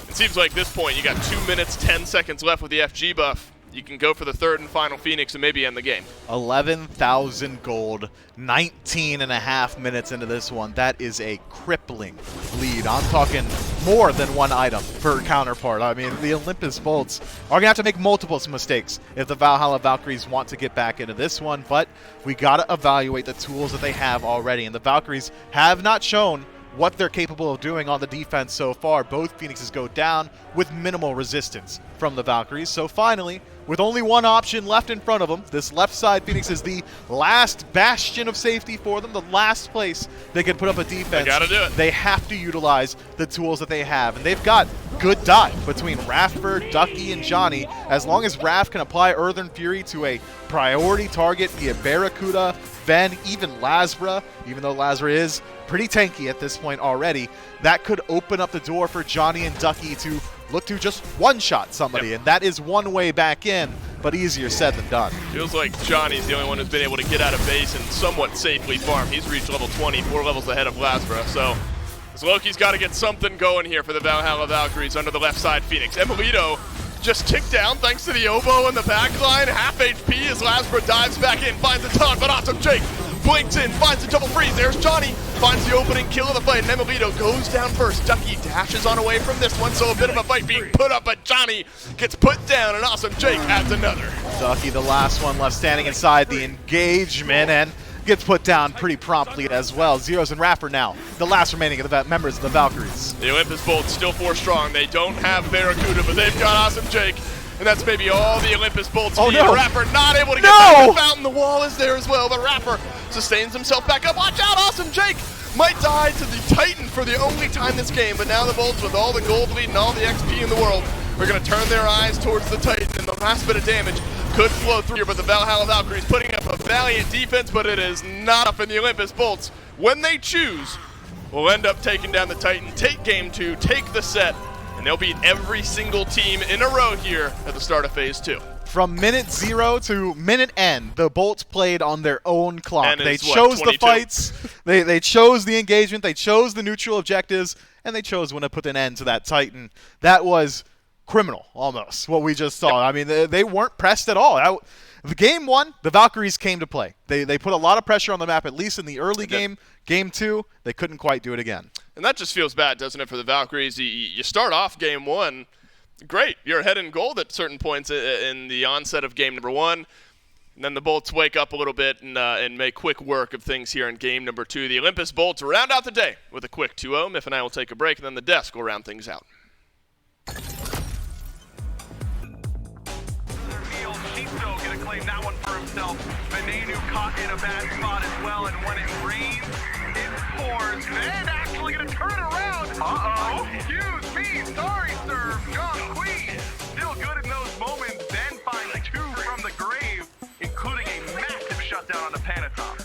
It seems like at this point you got 2 minutes, 10 seconds left with the FG buff. You can go for the 3rd and final Phoenix and maybe end the game. 11,000 gold, 19.5 minutes into this one. That is a crippling lead. I'm talking more than 1 item per counterpart. I mean, the Olympus Bolts are going to have to make multiple mistakes if the Valhalla Valkyries want to get back into this one, but we got to evaluate the tools that they have already, and the Valkyries have not shown what they're capable of doing on the defense so far. Both Phoenixes go down with minimal resistance from the Valkyries. So finally, with only 1 option left in front of them, this left side Phoenix is the last bastion of safety for them, the last place they can put up a defense. They gotta do it. They have to utilize the tools that they have, and they've got good dot between Raffer, Ducky, and Johnny. As long as Raff can apply Earthern Fury to a priority target via Barracuda, Ven, even Lasbra, even though Lasbra is pretty tanky at this point already, that could open up the door for Johnny and Ducky to look to just one-shot somebody, and that is one way back in, but easier said than done. Feels like Johnny's the only one who's been able to get out of base and somewhat safely farm. He's reached level 20, 4 levels ahead of Lasbra, so Loki's got to get something going here for the Valhalla Valkyries under the left side Phoenix. Emilito just ticked down thanks to the oboe in the back line. Half HP as Lasbra dives back in, finds the taunt, but awesome Jake blinks in, finds the double freeze. There's Johnny, finds the opening kill of the fight, and Emilito goes down first. Ducky dashes on away from this one, so a bit of a fight being put up, but Johnny gets put down, and awesome Jake adds another. Ducky, the last one left standing inside the engagement, and gets put down pretty promptly as well. Zeros and Raffer now, the last remaining of the members of the Valkyries. The Olympus Bolts still 4 strong. They don't have Barracuda, but they've got awesome Jake. And that's maybe all the Olympus Bolts need. No. Raffer not able to get back to the fountain. The wall is there as well, but Raffer sustains himself back up. Watch out, awesome Jake might die to the Titan for the only time this game, but now the Bolts, with all the gold lead and all the XP in the world, are going to turn their eyes towards the Titan, and the last bit of damage could flow through here, but the Valhalla Valkyries putting up a valiant defense, but it is not up in the Olympus Bolts. When they choose, will end up taking down the Titan, take game 2, take the set, and they'll beat every single team in a row here at the start of Phase 2. From minute 0 to minute end, the Bolts played on their own clock. And they it's, what, chose 22? the fights, they chose the engagement, they chose the neutral objectives, and they chose when to put an end to that Titan. That was criminal, almost, what we just saw. I mean, they weren't pressed at all. The game 1, the Valkyries came to play. They put a lot of pressure on the map, at least in the early game. Game 2, they couldn't quite do it again. And that just feels bad, doesn't it, for the Valkyries? You start off game 1, great. You're ahead in gold at certain points in the onset of game number 1. And then the Bolts wake up a little bit and make quick work of things here in game number 2. The Olympus Bolts round out the day with a quick 2-0. Miff and I will take a break, and then the desk will round things out. Gonna claim that one for himself. Venenu caught in a bad spot as well, and when it rains, it pours. Then actually gonna turn it around. Uh-oh. Excuse me. Sorry, sir. John Queen. Still good in those moments. Then finds two from the grave, including a massive shutdown on the Panatom.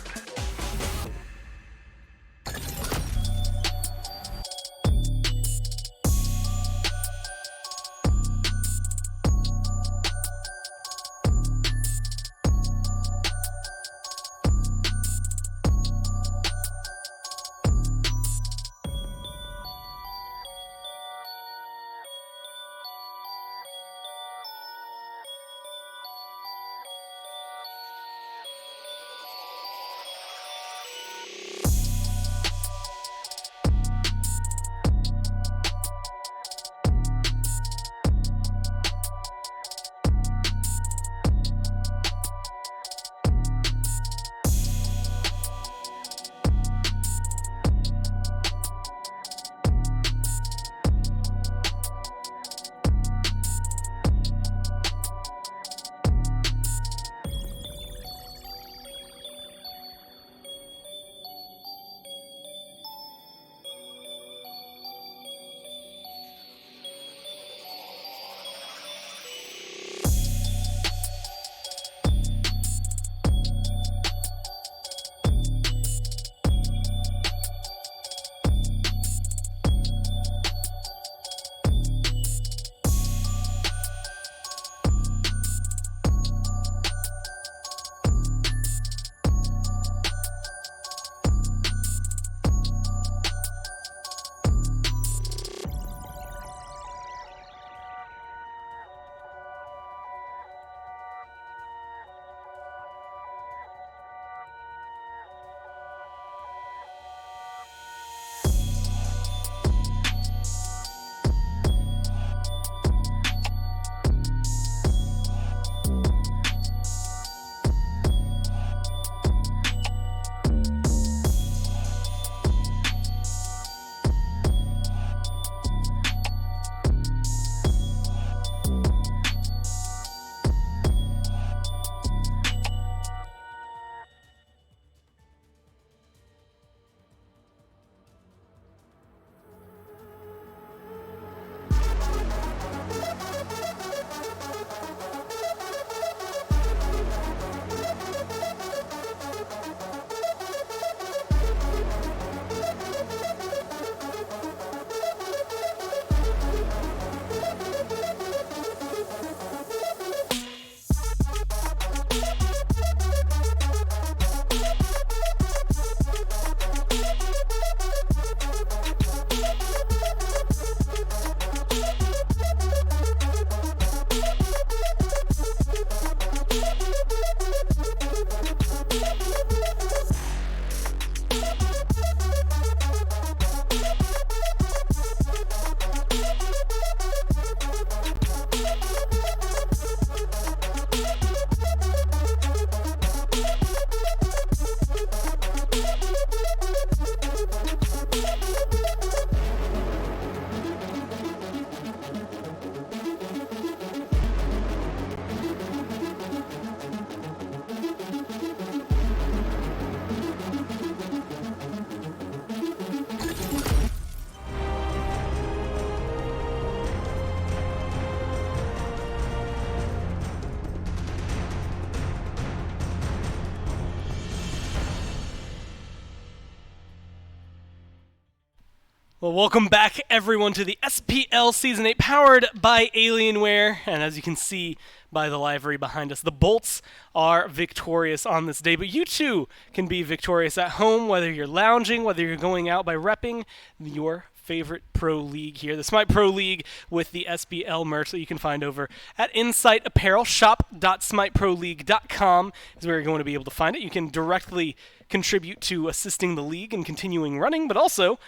Well, welcome back, everyone, to the SPL Season 8, powered by Alienware. And as you can see by the livery behind us, the Bolts are victorious on this day. But you, too, can be victorious at home, whether you're lounging, whether you're going out by repping your favorite pro league here, the SMITE Pro League, with the SPL merch that you can find over at Insight Apparel. Shop.smiteproleague.com is where you're going to be able to find it. You can directly contribute to assisting the league and continuing running, but also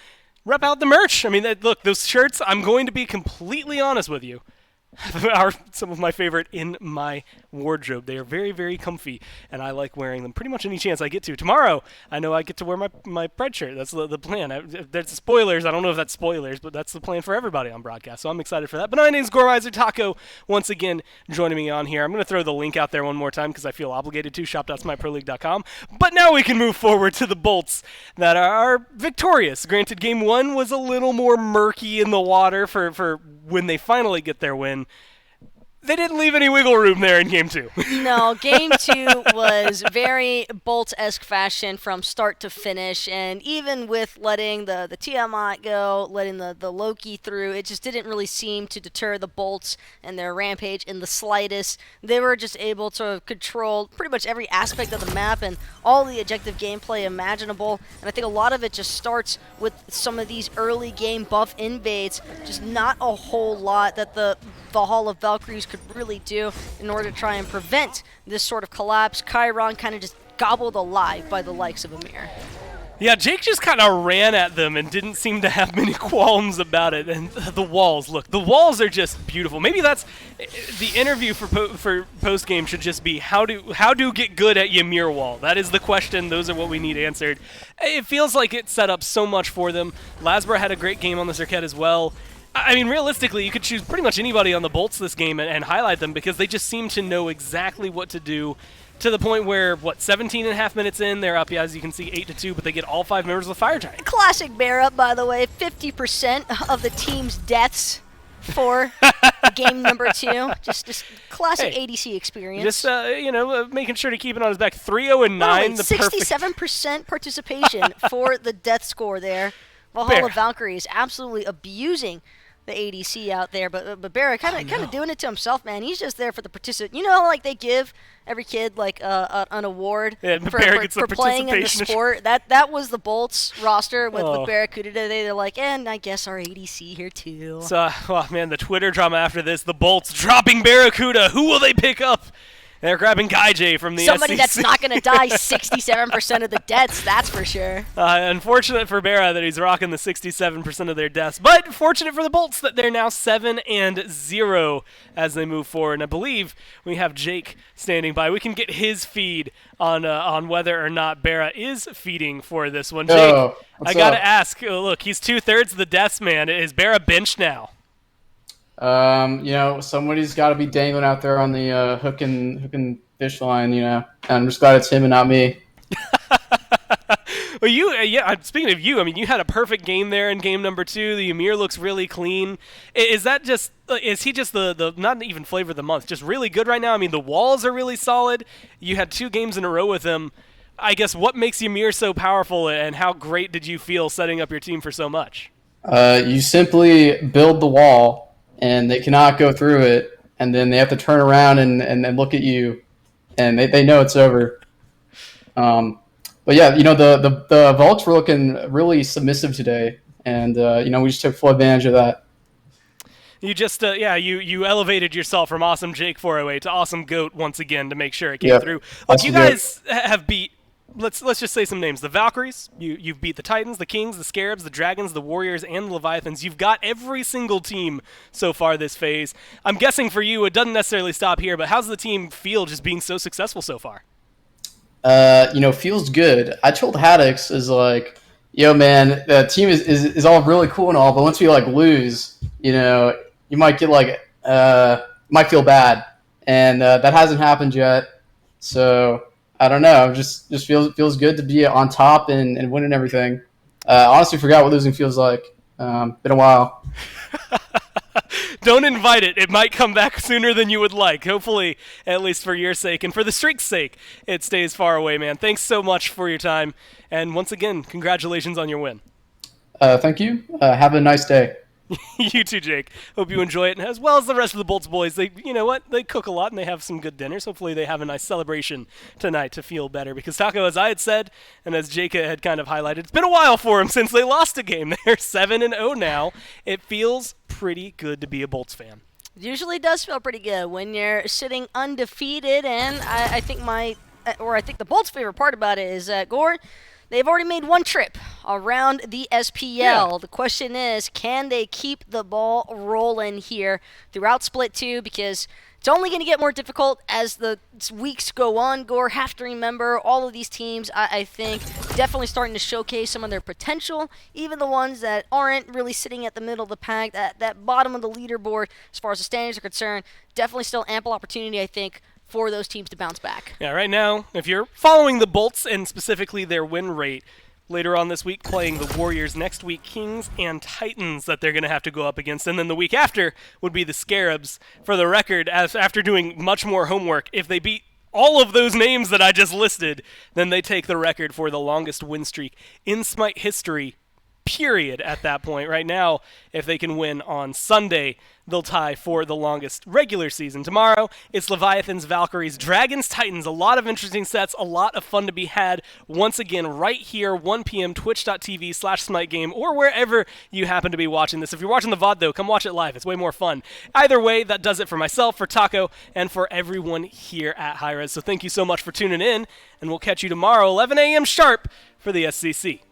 rep out the merch. I mean, look, those shirts, I'm going to be completely honest with you. are some of my favorite in my wardrobe. They are very, very comfy, and I like wearing them pretty much any chance I get to. Tomorrow, I know I get to wear my Pred shirt. That's the plan. There's spoilers. I don't know if that's spoilers, but that's the plan for everybody on broadcast, so I'm excited for that. But my name's Gormizer Taco, once again joining me on here. I'm going to throw the link out there one more time because I feel obligated to, shop.smiteproleague.com. But now we can move forward to the Bolts that are victorious. Granted, Game 1 was a little more murky in the water for when they finally get their win. They didn't leave any wiggle room there in Game 2. No, Game 2 was very Bolts-esque fashion from start to finish, and even with letting the Tiamat go, letting the Loki through, it just didn't really seem to deter the Bolts and their rampage in the slightest. They were just able to control pretty much every aspect of the map and all the objective gameplay imaginable, and I think a lot of it just starts with some of these early game buff invades, just not a whole lot that the Valhalla Valkyries could really do in order to try and prevent this sort of collapse. Chiron kind of just gobbled alive by the likes of Amir. Yeah, Jake just kind of ran at them and didn't seem to have many qualms about it. And the walls, look, the walls are just beautiful. Maybe that's the interview for post game should just be how do get good at Ymir wall. That is the question. Those are what we need answered. It feels like it set up so much for them. Lasbra had a great game on the Circuit as well. I mean, realistically, you could choose pretty much anybody on the Bolts this game and highlight them because they just seem to know exactly what to do to the point where, 17 and a half minutes in, they're up, as you can see, 8-2, but they get all 5 members of the Fire Giant. Classic bear up, by the way. 50% of the team's deaths for game number 2. Just classic ADC experience. Just, making sure to keep it on his back. 3-0-9. 67% participation for the death score there. Valhalla Valkyries absolutely abusing the ADC out there, but Barra kind of doing it to himself, man. He's just there for the participant. You know, like they give every kid like an award for playing in the sport. That was the Bolts roster with Barracuda today. They're like, and I guess our ADC here too. So, man, the Twitter drama after this, the Bolts dropping Barracuda. Who will they pick up? They're grabbing Gaijay from the Somebody SEC. That's not going to die 67% of the deaths, that's for sure. Unfortunate for Barra that he's rocking the 67% of their deaths, but fortunate for the Bolts that they're now 7-0 as they move forward. And I believe we have Jake standing by. We can get his feed on whether or not Barra is feeding for this one. Jake, I got to ask, look, he's 2/3 of the deaths, man. Is Barra benched now? Somebody's got to be dangling out there on the hook and fish line, and I'm just glad it's him and not me. Well, speaking of you, I mean, you had a perfect game there in game number 2. The Ymir looks really clean. Is he just the not even flavor of the month, just really good right now? I mean, the walls are really solid. You had 2 games in a row with him. I guess what makes Ymir so powerful, and how great did you feel setting up your team for so much? You simply build the wall, and they cannot go through it, and then they have to turn around and look at you, and they know it's over. But yeah, the Volks were looking really submissive today, and we just took full advantage of that. You just, you elevated yourself from Awesome Jake 408 to Awesome Goat once again to make sure it came through. Look, you guys have beat, let's just say some names. The Valkyries, you've beat the Titans, the Kings, the Scarabs, the Dragons, the Warriors, and the Leviathans. You've got every single team so far this phase. I'm guessing for you, it doesn't necessarily stop here, but how's the team feel just being so successful so far? Feels good. I told Haddix is like, yo, man, the team is all really cool and all, but once we lose, you might get might feel bad, and that hasn't happened yet. So I don't know. Just feels good to be on top and winning everything. Honestly, forgot what losing feels like. Been a while. Don't invite it. It might come back sooner than you would like. Hopefully, at least for your sake and for the streak's sake, it stays far away, man. Thanks so much for your time. And once again, congratulations on your win. Thank you. Have a nice day. You too, Jake. Hope you enjoy it, as well as the rest of the Bolts boys. They cook a lot and they have some good dinners. Hopefully they have a nice celebration tonight to feel better. Because Taco, as I had said, and as Jake had kind of highlighted, it's been a while for them since they lost a game. They're 7-0 now. It feels pretty good to be a Bolts fan. It usually does feel pretty good when you're sitting undefeated, and I think the Bolts' favorite part about it is Gore. they've already made one trip around the SPL. Yeah. The question is, can they keep the ball rolling here throughout Split 2? Because it's only going to get more difficult as the weeks go on. Gore, have to remember, all of these teams, I think, definitely starting to showcase some of their potential. Even the ones that aren't really sitting at the middle of the pack, that bottom of the leaderboard, as far as the standings are concerned, definitely still ample opportunity, I think, for those teams to bounce back. Yeah, right now, if you're following the Bolts and specifically their win rate, later on this week playing the Warriors, next week Kings and Titans that they're going to have to go up against, and then the week after would be the Scarabs. For the record, after doing much more homework, if they beat all of those names that I just listed, then they take the record for the longest win streak in SMITE history, period, at that point. Right now, if they can win on Sunday, they'll tie for the longest regular season. Tomorrow, it's Leviathans, Valkyries, Dragons, Titans. A lot of interesting sets, a lot of fun to be had. Once again, right here, 1 p.m., twitch.tv/SmiteGame, or wherever you happen to be watching this. If you're watching the VOD, though, come watch it live. It's way more fun. Either way, that does it for myself, for Taco, and for everyone here at hi-rez. So thank you so much for tuning in, and we'll catch you tomorrow, 11 a.m. sharp, for the SCC.